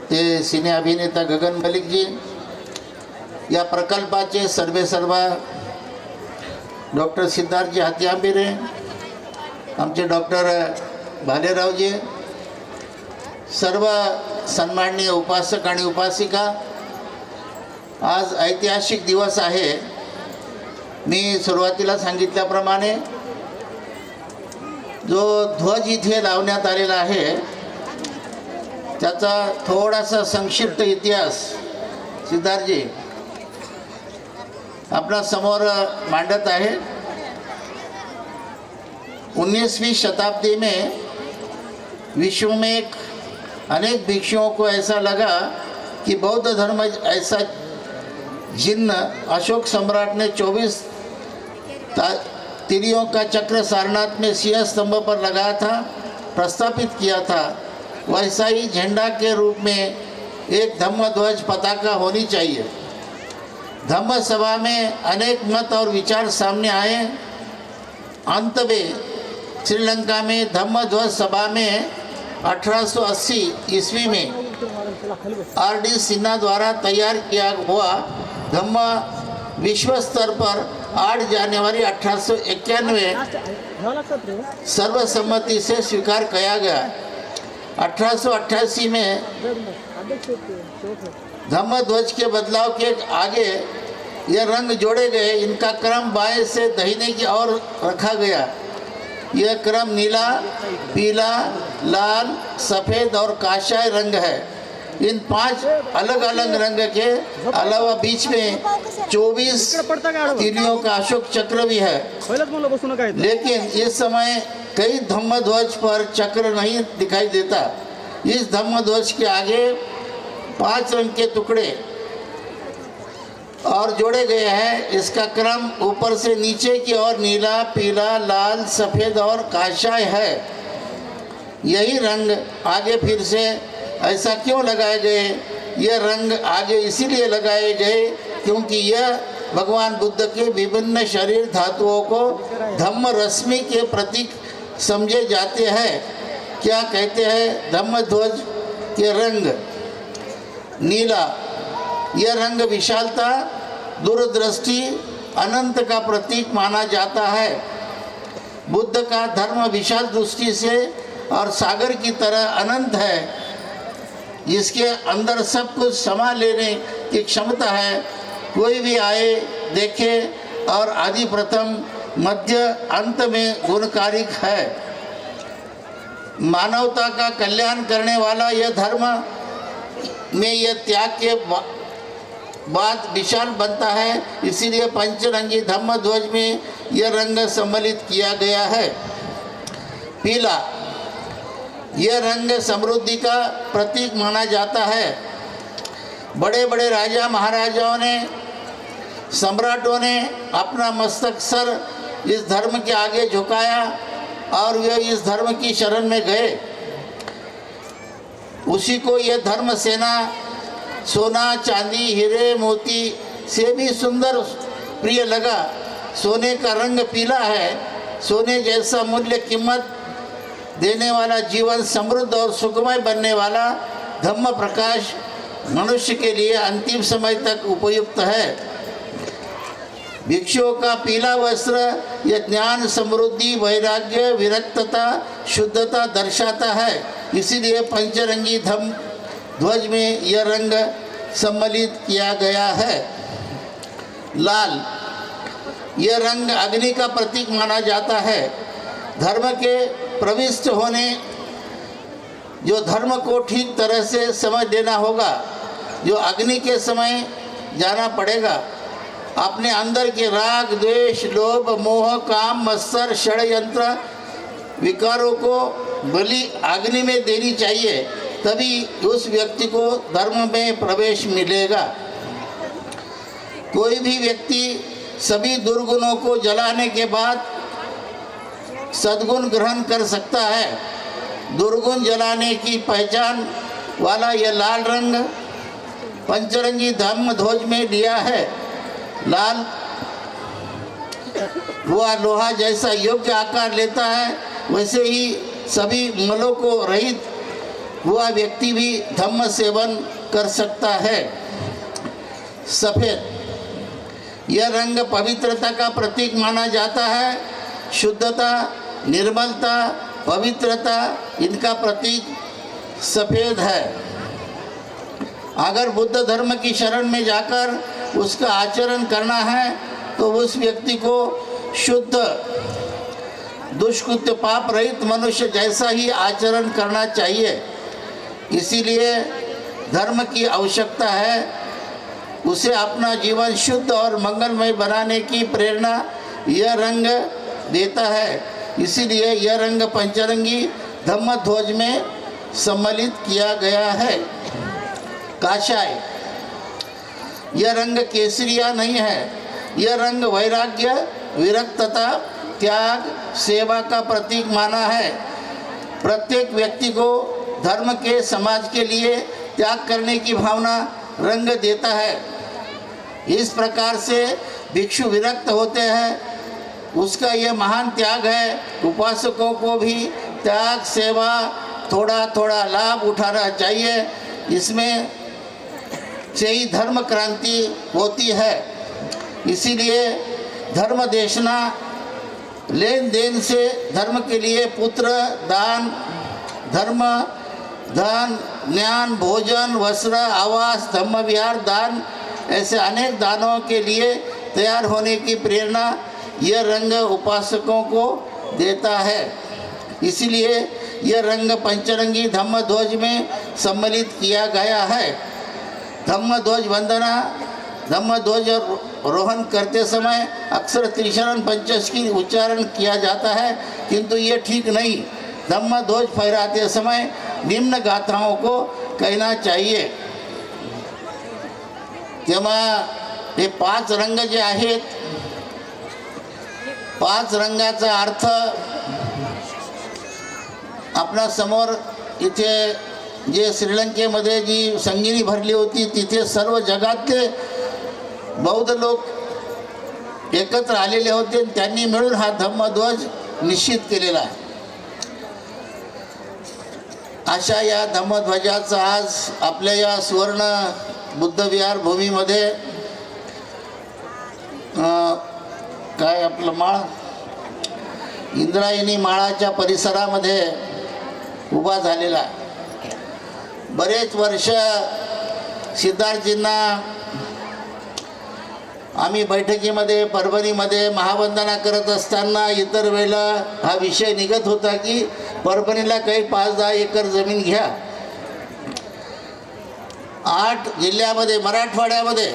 ते सिने अभिनेता गगन मलिकजी. या प्रकल्पाचे सर्वेसर्वा डॉक्टर सिद्धार्थजी हातीआंबेरे, आमचे डॉक्टर भालेरावजी, सर्व सन्माननीय उपासक आणि उपासिका. आज ऐतिहासिक दिवस आहे. मी सुरुवातीला सांगितल्याप्रमाणे जो ध्वज इथे लावण्यात आलेला आहे त्याचा थोडासा संक्षिप्त इतिहास सिद्धार्थजी अपना समोर मांडत आहे. 19वीं शताब्दी में विश्व में अनेक भिक्षुओं को ऐसा लगा कि बौद्ध धर्म ऐसा जिन्न अशोक सम्राट ने 24 तिरियों का चक्र सारनाथ में सिंह स्तंभ पर लगाया था, प्रस्थापित किया था, वैसा ही झंडा के रूप में एक धम्म ध्वज पताका होनी चाहिए. धम्म सभा में अनेक मत और विचार सामने आए. अंत में श्रीलंका में धम्म ध्वज सभा में 1880 ईस्वी में आर.डी. सिन्हा द्वारा तैयार किया हुआ धम्म विश्व स्तर पर 8 जनवरी 1891 सर्वसम्मति से स्वीकार किया गया. 1888 में धम्म ध्वज के बदलाव के आगे ये रंग जोड़े गए. इनका क्रम बाएं से दाहिने की ओर रखा गया. यह क्रम नीला, पीला, लाल, सफ़ेद और काशाई रंग है. इन 5 अलग अलग रंग के अलावा बीच में 24 तिरियों का अशोक चक्र भी है. लेकिन इस समय कई धम्म ध्वज पर चक्र नहीं दिखाई देता. इस धम्म ध्वज के आगे 5 रंग के टुकड़े और जोड़े गए हैं. इसका क्रम ऊपर से नीचे की ओर नीला, पीला, लाल, सफ़ेद और काशाई है. यही रंग आगे फिर से ऐसा क्यों लगाए गए? ये रंग आगे इसीलिए लगाए गए क्योंकि यह भगवान बुद्ध के विभिन्न शरीर धातुओं को धम्म रश्मि के प्रतीक समझे जाते हैं. क्या कहते हैं? धम्म ध्वज के रंग नीला, यह रंग विशालता, दूरदृष्टि, अनंत का प्रतीक माना जाता है. बुद्ध का धर्म विशाल दृष्टि से और सागर की तरह अनंत है, जिसके अंदर सब कुछ समा लेने की क्षमता है. कोई भी आए, देखे और आदि प्रथम मध्य अंत में गुणकारिक है. मानवता का कल्याण करने वाला यह धर्म में यह त्याग के बाद विशाल बनता है. इसीलिए पंचरंगी धम्म ध्वज में यह रंग सम्मिलित किया गया है. पीला, यह रंग समृद्धि का प्रतीक माना जाता है. बड़े बड़े राजा महाराजाओं ने, सम्राटों ने अपना मस्तक सर इस धर्म के आगे झुकाया और वे इस धर्म की शरण में गए. उसी को यह धर्म सेना सोना, चांदी, हीरे, मोती से भी सुंदर प्रिय लगा. सोने का रंग पीला है. सोने जैसा मूल्य कीमत देने वाला, जीवन समृद्ध और सुखमय बनने वाला धम्म प्रकाश मनुष्य के लिए अंतिम समय तक उपयुक्त है. भिक्षुओं का पीला वस्त्र यह ज्ञान, समृद्धि, वैराग्य, विरक्तता, शुद्धता दर्शाता है. इसीलिए पंचरंगी धम्म ध्वज में यह रंग सम्मिलित किया गया है। लाल, यह रंग अग्नि का प्रतीक माना जाता है। धर्म के प्रविष्ट होने, जो धर्म को ठीक तरह से समझ लेना होगा, जो अग्नि के समय जाना पड़ेगा। अपने अंदर के राग, द्वेष, लोभ, मोह, काम, मत्सर, षड्यंत्र विकारों को बलि अग्नि में देनी चाहिए, तभी उस व्यक्ति को धर्म में प्रवेश मिलेगा। कोई भी व्यक्ति सभी दुर्गुणों को जलाने के बाद सद्गुण ग्रहण कर सकता है। दुर्गुण जलाने की पहचान वाला यह लाल रंग पंचरंगी धम्म ध्वज में लिया है। लाल वह लोहा जैसा योग्य आकार लेता है, वैसे ही सभी मलों को रहित हुआ व्यक्ति भी धम्म सेवन कर सकता है। सफ़ेद, यह रंग पवित्रता का प्रतीक माना जाता है। शुद्धता, निर्मलता, पवित्रता, इनका प्रतीक सफ़ेद है। अगर बुद्ध धर्म की शरण में जाकर उसका आचरण करना है तो उस व्यक्ति को शुद्ध, दुष्कृत्य, पाप रहित मनुष्य जैसा ही आचरण करना चाहिए। इसीलिए धर्म की आवश्यकता है, उसे अपना जीवन शुद्ध और मंगलमय बनाने की प्रेरणा यह रंग देता है। इसीलिए यह रंग पंचरंगी धम्म ध्वज में सम्मिलित किया गया है। काशाय, यह रंग केसरिया नहीं है। यह रंग वैराग्य, विरक्तता, त्याग, सेवा का प्रतीक माना है। प्रत्येक व्यक्ति को धर्म के, समाज के लिए त्याग करने की भावना रंग देता है। इस प्रकार से भिक्षु विरक्त होते हैं, उसका यह महान त्याग है। उपासकों को भी त्याग, सेवा, थोड़ा थोड़ा लाभ उठाना चाहिए। इसमें से ही धर्म क्रांति होती है। इसीलिए धर्म देशना, लेन देन से धर्म के लिए पुत्र दान, धर्म धन, ज्ञान, भोजन, वस्त्र, आवास, धम्म विहार दान, ऐसे अनेक दानों के लिए तैयार होने की प्रेरणा यह रंग उपासकों को देता है। इसीलिए यह रंग पंचरंगी धम्म ध्वज में सम्मिलित किया गया है। धम्म ध्वज वंदना, धम्म ध्वज रोहन करते समय अक्सर त्रिशरण पंचश की उच्चारण किया जाता है, किंतु ये ठीक नहीं। धम्म ध्वज फहराते समय निम्न गाथाओं को कहना चाहिए। तेव्हा हे 5 रंग जे आहेत, 5 रंगाचा अर्थ आपणा समोर इथे जे श्रीलंकेमध्ये जी संगिनी भरली होती, तिथे सर्व जगातले बौद्ध लोक एकत्र आलेले होते। त्यांनी मिळून हा धम्मध्वज निश्चित केलेला आहे। अशा या धम्मध्वजाचा आज आपल्या या सुवर्ण बुद्धविहार भूमीमध्ये काय आपलं माळ, इंद्रायणी माळाच्या परिसरामध्ये उभा झालेला आहे। बरेच वर्ष सिद्धार्थजींना आम्ही बैठकीमध्ये, परभणीमध्ये महावंदना करत असताना इतर वेळेला हा विषय निघत होता की परभणीला काही 5-10 एकर जमीन घ्या। 8 जिल्ह्यामध्ये, मराठवाड्यामध्ये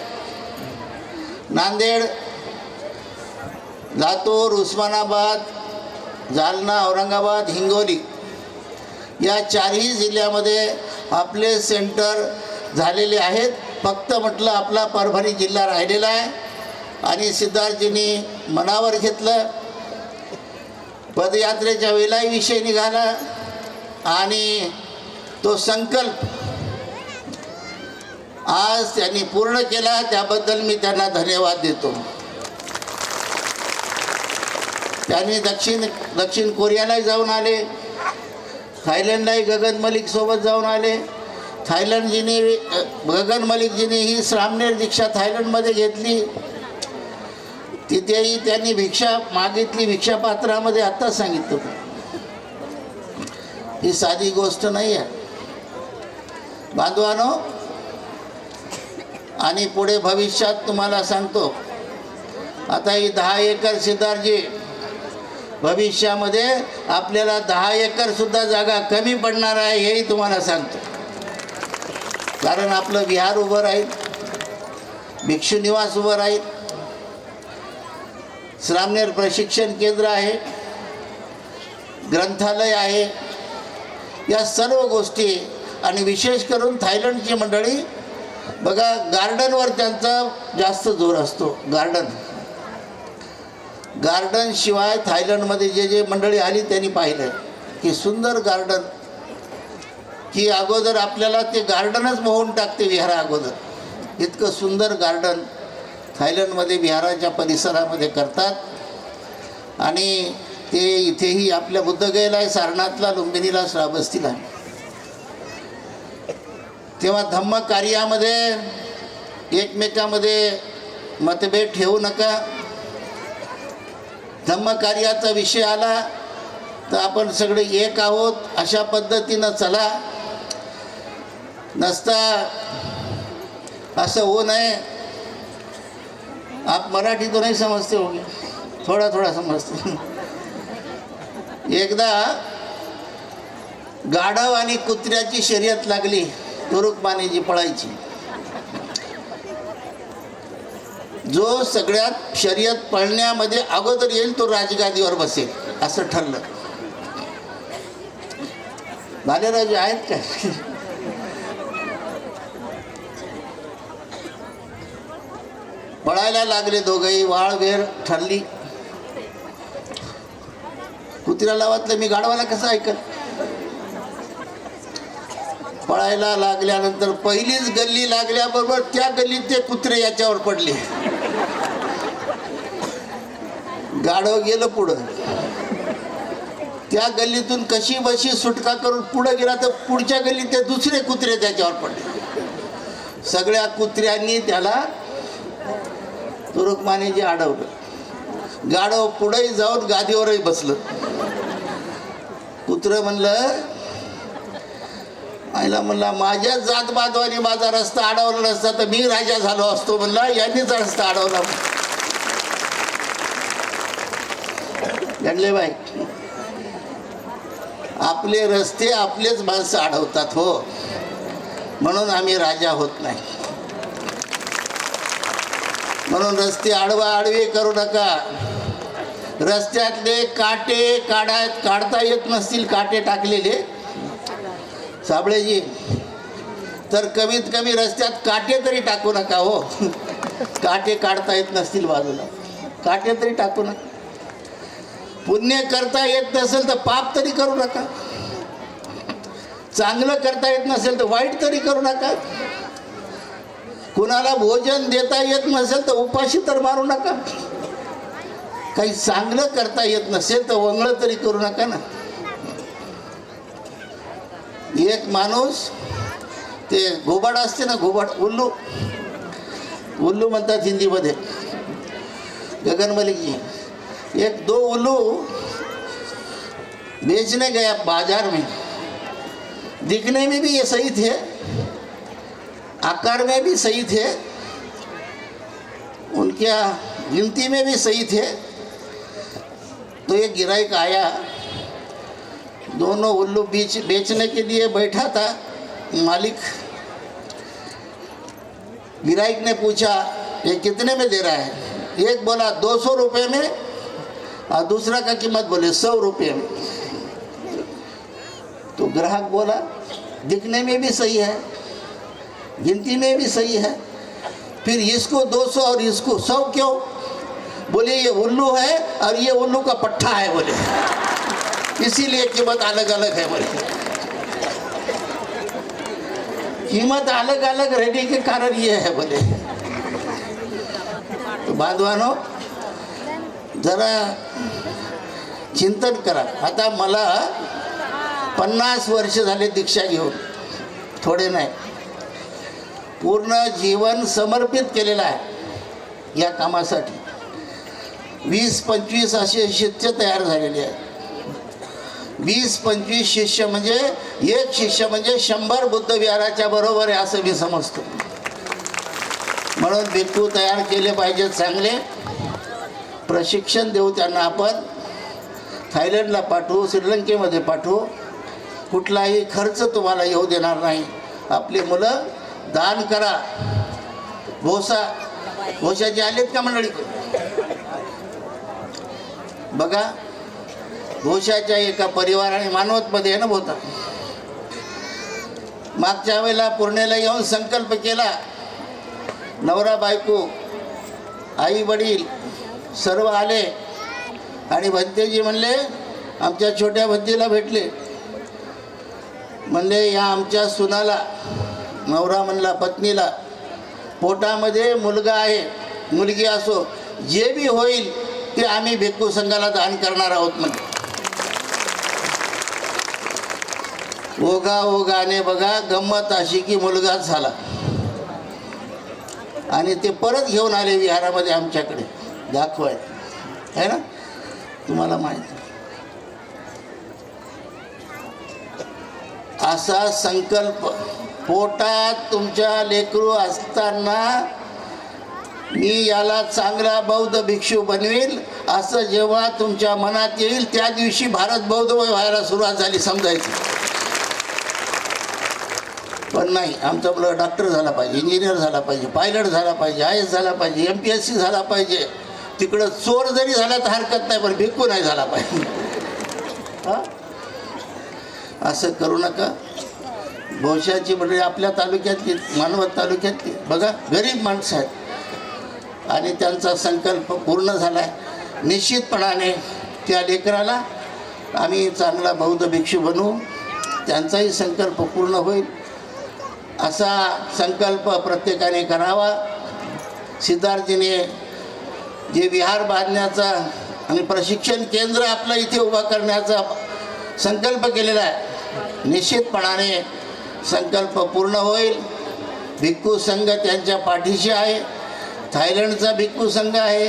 नांदेड, लातूर, उस्मानाबाद, जालना, औरंगाबाद, हिंगोली या 4ही जिल्ह्यामध्ये आपले सेंटर झालेले आहेत। फक्त म्हटलं आपला परभणी जिल्हा राहिलेला आहे आणि सिद्धार्थजींनी मनावर घेतलं। पदयात्रेच्या वेळेलाही विषय निघाला आणि तो संकल्प आज त्यांनी पूर्ण केला, त्याबद्दल मी त्यांना धन्यवाद देतो। त्यांनी दक्षिण कोरियालाही जाऊन आले, थायलंडलाही गगन मलिक सोबत जाऊन आले। थायलंडजीने, गगन मलिकजीने ही श्रामणेर दीक्षा थायलंडमध्ये घेतली, तिथेही त्यांनी भिक्षा मागितली, भिक्षापात्रामध्ये आत्ता सांगितलं। ही साधी गोष्ट नाही आहे बांधवानो। आणि पुढे भविष्यात तुम्हाला सांगतो, आता ही 10 एकर सिद्धार्थजी, भविष्यामध्ये आपल्याला 10 एकर सुद्धा जागा कमी पडणार आहे, हेही तुम्हाला सांगतो. कारण आपलं विहार उभं राहील, भिक्षू निवास उभं राहील, श्रामणेर प्रशिक्षण केंद्र आहे, ग्रंथालय आहे, या सर्व गोष्टी. आणि विशेष करून थायलंडची मंडळी बघा, गार्डनवर त्यांचा जास्त जोर असतो. गार्डन शिवाय थायलंडमध्ये जे मंडळी आली त्यांनी पाहिलं की सुंदर गार्डन, की अगोदर आपल्याला ते गार्डनच मोहून टाकते विहारा अगोदर. इतकं सुंदर गार्डन थायलंडमध्ये विहाराच्या परिसरामध्ये करतात. आणि ते इथेही आपल्या बुद्धगयेला आहे, सारनाथला, लुंबिनीला, श्रावस्तीला. तेव्हा धम्म कार्यामध्ये एकमेकामध्ये मतभेद ठेवू नका. धम्म कार्याचा विषय आला तर आपण सगळे एक आहोत अशा पद्धतीनं चला. नसता असं होऊ नये. आप मराठी तो नहीं समजते होगे, थोड़ा थोड़ा समजते. एकदा गाढव आणि कुत्र्याची शर्यत लागली, तुरुकमानेची पळायची. जो सगळ्यात शर्यत पळण्यामध्ये अगोदर येईल तो राजगादीवर बसेल असं ठरलं. भालेरावजी आहेत का? पळायला लागले दोघंही, वाळवेर ठरली. कुत्र्याला वाटलं मी गाढवाला कसं ऐकल. पळायला लागल्यानंतर पहिलीच गल्ली लागल्याबरोबर त्या गल्लीत ते कुत्रे याच्यावर पडले. गाढव गेलं पुढं. त्या गल्लीतून कशी बशी सुटका करून पुढे गेला तर पुढच्या गल्लीत ते दुसरे कुत्रे त्याच्यावर पडले. सगळ्या कुत्र्यांनी त्याला तुरुकमानेजी अडवलं. गाढव पुढेही जाऊन गादीवरही बसलं. कुत्र म्हणलं, आईला म्हणला माझ्या जात बांधवानी माझा रस्ता अडवला नसता तर मी राजा झालो असतो. म्हणला यांनीच रस्ता अडवला. गणले बाई, आपले रस्ते आपलेच माणसं अडवतात हो, म्हणून आम्ही राजा होत नाही. म्हणून रस्ते आडवे करू नका. रस्त्यातले काटे काढता येत नसतील, काटे टाकलेले साबळेजी, तर कमीत कमी रस्त्यात काटे तरी टाकू नका हो. काटे काढता येत नसतील बाजूला, काटे तरी टाकू नका. पुण्य करता येत नसेल तर पाप तरी करू नका. चांगलं करता येत नसेल तर वाईट तरी करू नका. कुणाला भोजन देता येत नसेल तर उपाशी तर मारू नका. काही चांगलं करता येत नसेल तर वंगळ तरी करू नका ना. एक माणूस, ते घोबाड असते ना, घोबाड, उल्लू म्हणतात हिंदीमध्ये, गगन मलिक जी, एक दो उल्लू बेचने गया बाजार में. दिखने में भी ये सही थे, आकार में भी सही थे, उनके गिनती में भी सही थे. तो एक गिराइक आया, दोनों उल्लू बेचने के लिए बैठा था. मालिक, गिराइक ने पूछा ये कितने में दे रहा है. एक बोला 200 रुपये में और दूसरा का कीमत बोले 100 रुपये में. तो ग्राहक बोला दिखने में भी सही है, गिनती में भी सही है, फिर इसको 200 और इसको 100 क्यों. बोले ये उल्लू है और ये उल्लू का पट्टा है, बोले इसीलिए कीमत अलग अलग है. बोले कीमत अलग अलग रहने के कारण ये है. बोले तो बांधवानो जरा चिंतन करा. आता मला 50 वर्ष झाले दीक्षा घेऊन, थोडे नाही, पूर्ण जीवन समर्पित केलेलं आहे या कामासाठी. 20-25 असे शिष्य तयार झालेले आहेत. 20-25 शिष्य म्हणजे एक शिष्य म्हणजे 100 बुद्ध विहाराच्या बरोबर आहे असं मी समजतो. म्हणून भिक्खू तयार केले पाहिजेत, चांगले प्रशिक्षण देऊ त्यांना. आपण थायलंडला पाठवू, श्रीलंकेमध्ये पाठवू, कुठलाही खर्च तुम्हाला येऊ देणार नाही. आपली मुलं दान करा. भोशाचे आलेत का मंडळी? बघा, भोशाच्या एका परिवाराने मानवतमध्ये आहे ना होता, मागच्या वेळेला पूर्णेला येऊन संकल्प केला. नवरा बायको आई वडील सर्व आले आणि भंतेजी म्हणले, आमच्या छोट्या भंतीला भेटले, म्हणले या आमच्या सुनाला, नवरा म्हणला पत्नीला, पोटामध्ये मुलगा आहे, मुलगी असो, जे बी होईल ते आम्ही भिक्खू संघाला दान करणार आहोत. म्हणजे ओघाने बघा गंमत अशी की मुलगाच झाला आणि ते परत घेऊन आले विहारामध्ये आमच्याकडे दाखवाय, है ना, तुम्हाला माहिती. असा संकल्प पोटात तुमच्या लेकरू असताना मी याला चांगला बौद्ध भिक्षू बनवेल असं जेव्हा तुमच्या मनात येईल त्या दिवशी भारत बौद्ध व्हायला सुरुवात झाली समजायची. पण नाही, आमचा मुलगा डॉक्टर झाला पाहिजे, इंजिनियर झाला पाहिजे, पायलट झाला पाहिजे, IAS झाला पाहिजे, MPSC झाला पाहिजे, तिकडं चोर जरी झाला तर हरकत नाही, पण भिक्खू नाही झाला पाहिजे. हां, असं करू नका. भोशाची मंडळी आपल्या तालुक्यातली, मानवत तालुक्यातली बघा, गरीब माणसं आहेत आणि त्यांचा संकल्प पूर्ण झाला आहे. निश्चितपणाने त्या लेकराला आम्ही चांगला बौद्ध भिक्षू बनवू, त्यांचाही संकल्प पूर्ण होईल. असा संकल्प प्रत्येकाने करावा. सिद्धार्थजीने जे विहार बांधण्याचा आणि प्रशिक्षण केंद्र आपलं इथे उभा करण्याचा संकल्प केलेला आहे, निश्चितपणाने संकल्प पूर्ण होईल. भिक्खू संघ त्यांच्या पाठीशी आहे. थायलंडचा भिक्खू संघ आहे,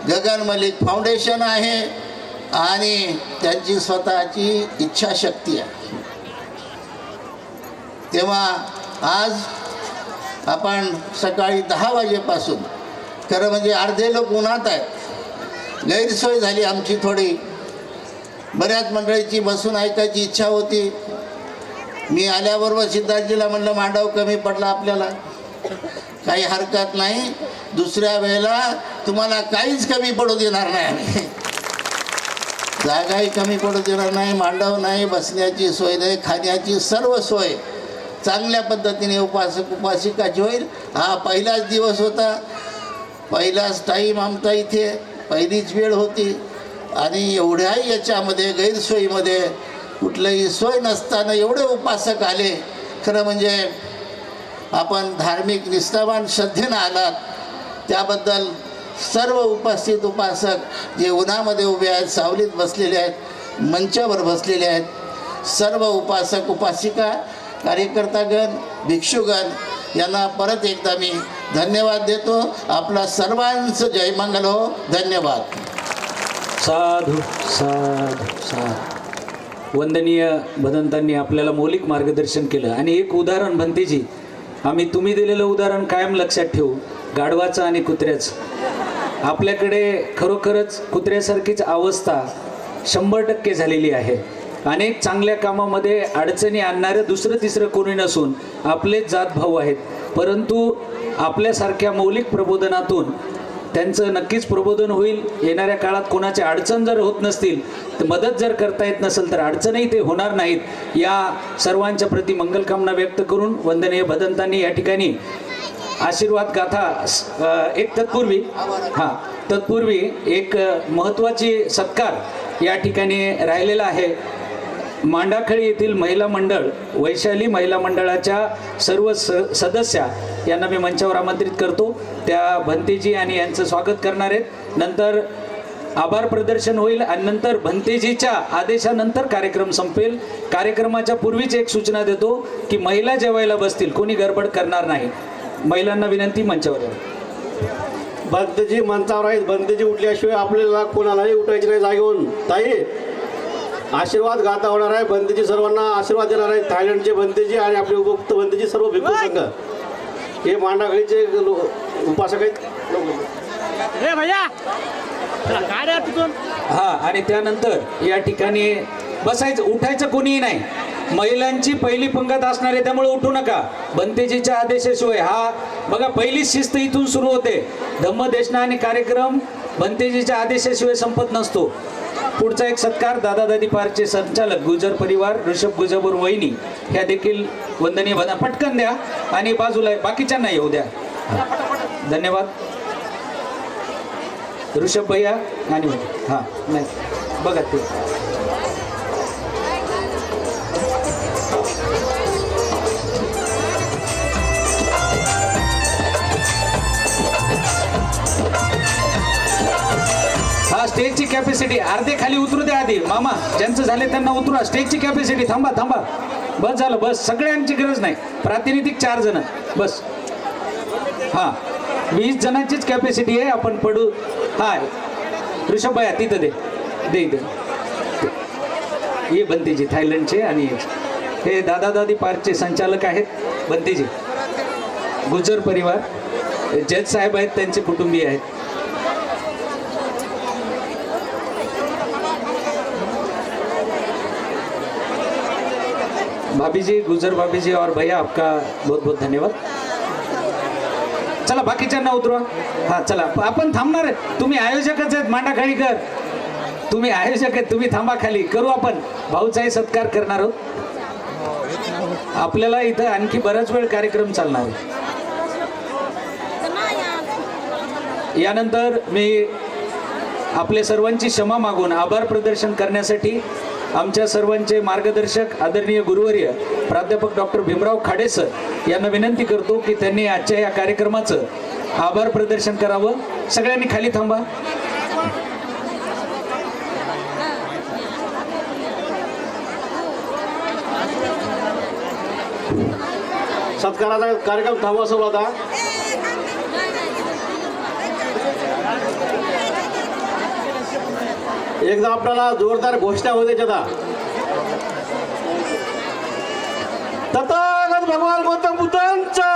गगन मलिक फाउंडेशन आहे आणि त्यांची स्वतःची इच्छाशक्ती आहे. तेव्हा आज आपण सकाळी 10 वाजेपासून, खरं म्हणजे अर्धे लोक उन्हात आहेत, गैरसोय झाली आमची थोडी. बऱ्याच मंडळीची बसून ऐकायची इच्छा होती. मी आल्याबरोबर सिद्धार्थजीला म्हणलं मांडव कमी पडला आपल्याला, काही हरकत नाही, दुसऱ्या वेळेला तुम्हाला काहीच कमी पडू देणार नाही आम्ही, जागाही कमी पडू देणार नाही, मांडव नाही, बसण्याची सोय नाही, खाण्याची सर्व सोय चांगल्या पद्धतीने उपासक उपासिकाची होईल. हा पहिलाच दिवस होता, पहिलाच टाईम आमचा इथे, पहिलीच वेळ होती आणि एवढ्याही याच्यामध्ये गैरसोयीमध्ये कुठलंही सोय नसताना एवढे उपासक आले. खरं म्हणजे आपण धार्मिक निष्ठावान श्रद्धेनं आलात, त्याबद्दल सर्व उपस्थित उपासक जे उन्हामध्ये उभे आहेत, सावलीत बसलेले आहेत, मंचावर बसलेले आहेत, सर्व उपासक उपासिका, कार्यकर्तागण, भिक्षुगण यांना परत एकदा मी धन्यवाद देतो. आपला सर्वांचं जयमंगल हो. धन्यवाद. साधू साधू साधू. वंदनीय भदंतांनी आपल्याला मौलिक मार्गदर्शन केलं. आणि एक उदाहरण भंतेजी, तुम्ही दिलेलं उदाहरण कायम लक्षात ठेवू, गाढवाचं आणि कुत्र्याचं. आपल्याकडे खरोखरच कुत्र्यासारखीच अवस्था 100% झालेली आहे. अनेक चांगल्या कामामध्ये अडचणी आणणारं दुसरं तिसरं कोणी नसून आपलेच जात भाऊ आहेत. परंतु आपल्यासारख्या मौलिक प्रबोधनातून त्यांचं नक्कीच प्रबोधन होईल. येणाऱ्या काळात कोणाची अडचण जर होत नसतील, तर मदत जर करता येत नसेल तर अडचणही ते होणार नाहीत. या सर्वांच्या प्रति मंगलकामना व्यक्त करून वंदनीय भदंतांनी या ठिकाणी आशीर्वाद गाथा एक तत्पूर्वी एक महत्त्वाची सत्कार या ठिकाणी राहिलेला आहे. मांडाखळी येथील महिला मंडळ, वैशाली महिला मंडळाच्या सर्व सदस्या यांना मी मंचावर आमंत्रित करतो. त्या भंतेजी आणि यांचं स्वागत करणार आहेत. नंतर आभार प्रदर्शन होईल आणि नंतर भंतेजीच्या आदेशानंतर कार्यक्रम संपेल. कार्यक्रमाच्या पूर्वीच एक सूचना देतो की महिला जेवायला बसतील, कोणी गडबड करणार नाही. महिलांना विनंती, मंचावर या. भंतेजी मंचावर आहेत. भंतेजी उठल्याशिवाय आपल्याला कोणालाही उठायची नाही जागेवरून. ताई, आशीर्वाद गाथा होणार आहे. भंतेजी सर्वांना आशीर्वाद देणार आहेत. थायलंडचे भंतेजी आणि आपले उपयुक्त भंतेजी, सर्व भिक्खू संघ, हे मांडाखळीचे उपासक आहेत हा, आणि त्यानंतर या ठिकाणी बसायचं, उठायचं कोणीही नाही. महिलांची पहिली पंगत असणार आहे, त्यामुळे उठू नका. बनतेजीच्या आदेशाशिवाय हा बघा, पहिली शिस्त इथून सुरू होते. धम्मदेशना आणि कार्यक्रम बनतेजीच्या आदेशाशिवाय संपत नसतो. पुढचा एक सत्कार दादा दादी पार्कचे संचालक गुजर परिवार ऋषभ गुजबर वहिनी ह्या देखील वंदनीय बना. पटकन द्या आणि बाजूला बाकीच्यांना येऊ द्या. धन्यवाद. ऋषभ भैया आणि हां नाही बघा ते हा, स्टेजची कॅपॅसिटी अर्धे खाली उतरू द्या आधी. मामा ज्यांचं झाले त्यांना उतरा. स्टेजची कॅपॅसिटी थांबा थांबा, बस झालं, बस. सगळ्यांची गरज नाही, प्रातिनिधिक 4 जण बस. हां, 20 जणांचीच कॅपॅसिटी आहे. आपण पडू. हा, ऋषभ भैया तिथं दे दे इथं. हे बनतेजी थायलंडचे आणि हे दादा दादी पार्कचे संचालक आहेत. बनतेजी गुजर परिवार, जज साहेब आहेत, त्यांचे कुटुंबीय आहेत. भाभी जी, गुजर भाभी जी और भैया आपका बहुत बहुत धन्यवाद. चला बाकीच्यांना उतरवा. हा चला, आपण थांबणार आहे. तुम्ही आयोजकच आहेत मांडाखाळीकर, तुम्ही आयोजक आहेत, तुम्ही थांबा खाली. करू आपण भाऊचाही सत्कार करणार आहोत. आपल्याला इथं आणखी बराच वेळ कार्यक्रम चालणार आहे. यानंतर मी आपले सर्वांची क्षमा मागून आभार प्रदर्शन करण्यासाठी आमच्या सर्वांचे मार्गदर्शक आदरणीय गुरुवर्य प्राध्यापक डॉक्टर भीमराव खाडे सर यांना विनंती करतो की त्यांनी आजच्या या कार्यक्रमाचं आभार प्रदर्शन करावं. सगळ्यांनी खाली थांबा. सत्काराचा कार्यक्रम थांबवा सर्व आता. एकदा आपल्याला जोरदार घोषणा होते त्याचा. तथागत भगवान गौतम बुद्धांचा,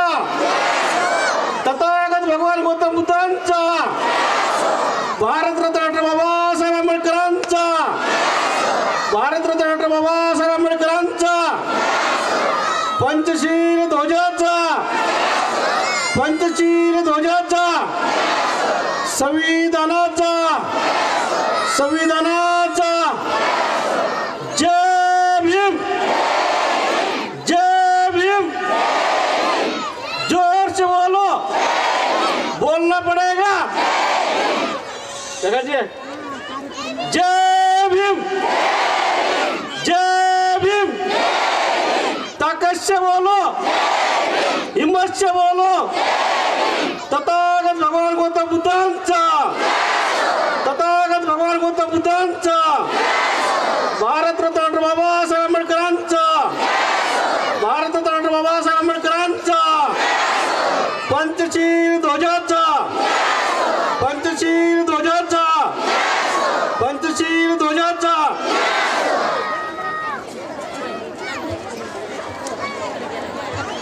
तथागत भगवान गौतम बुद्धांचा, भारतरत्न डॉक्टर बाबासाहेब आंबेडकरांचा, भारतरत्न डॉक्टर बाबासाहेब आंबेडकरांचा, पंचशील ध्वजाचा, पंचशील ध्वजाचा, संविधानाचा, संविधानाचा. जय भीम, जय भीम. जोर से बोलो, बोलना पड़ेगा. जय भीम, जय भीम. ताकत से बोलो, हिम्मत से बोलो. तथागत भगवान गौतम बुद्धांचा, तथागत भगवान गौतम बुद्धांचा, भारतरत्न डॉक्टर बाबासाहेब आंबेडकरांचा, भारतरत्न डॉक्टर बाबासाहेब आंबेडकरांचा, पंचशील ध्वजाचा, पंचशील ध्वजाचा, पंचशील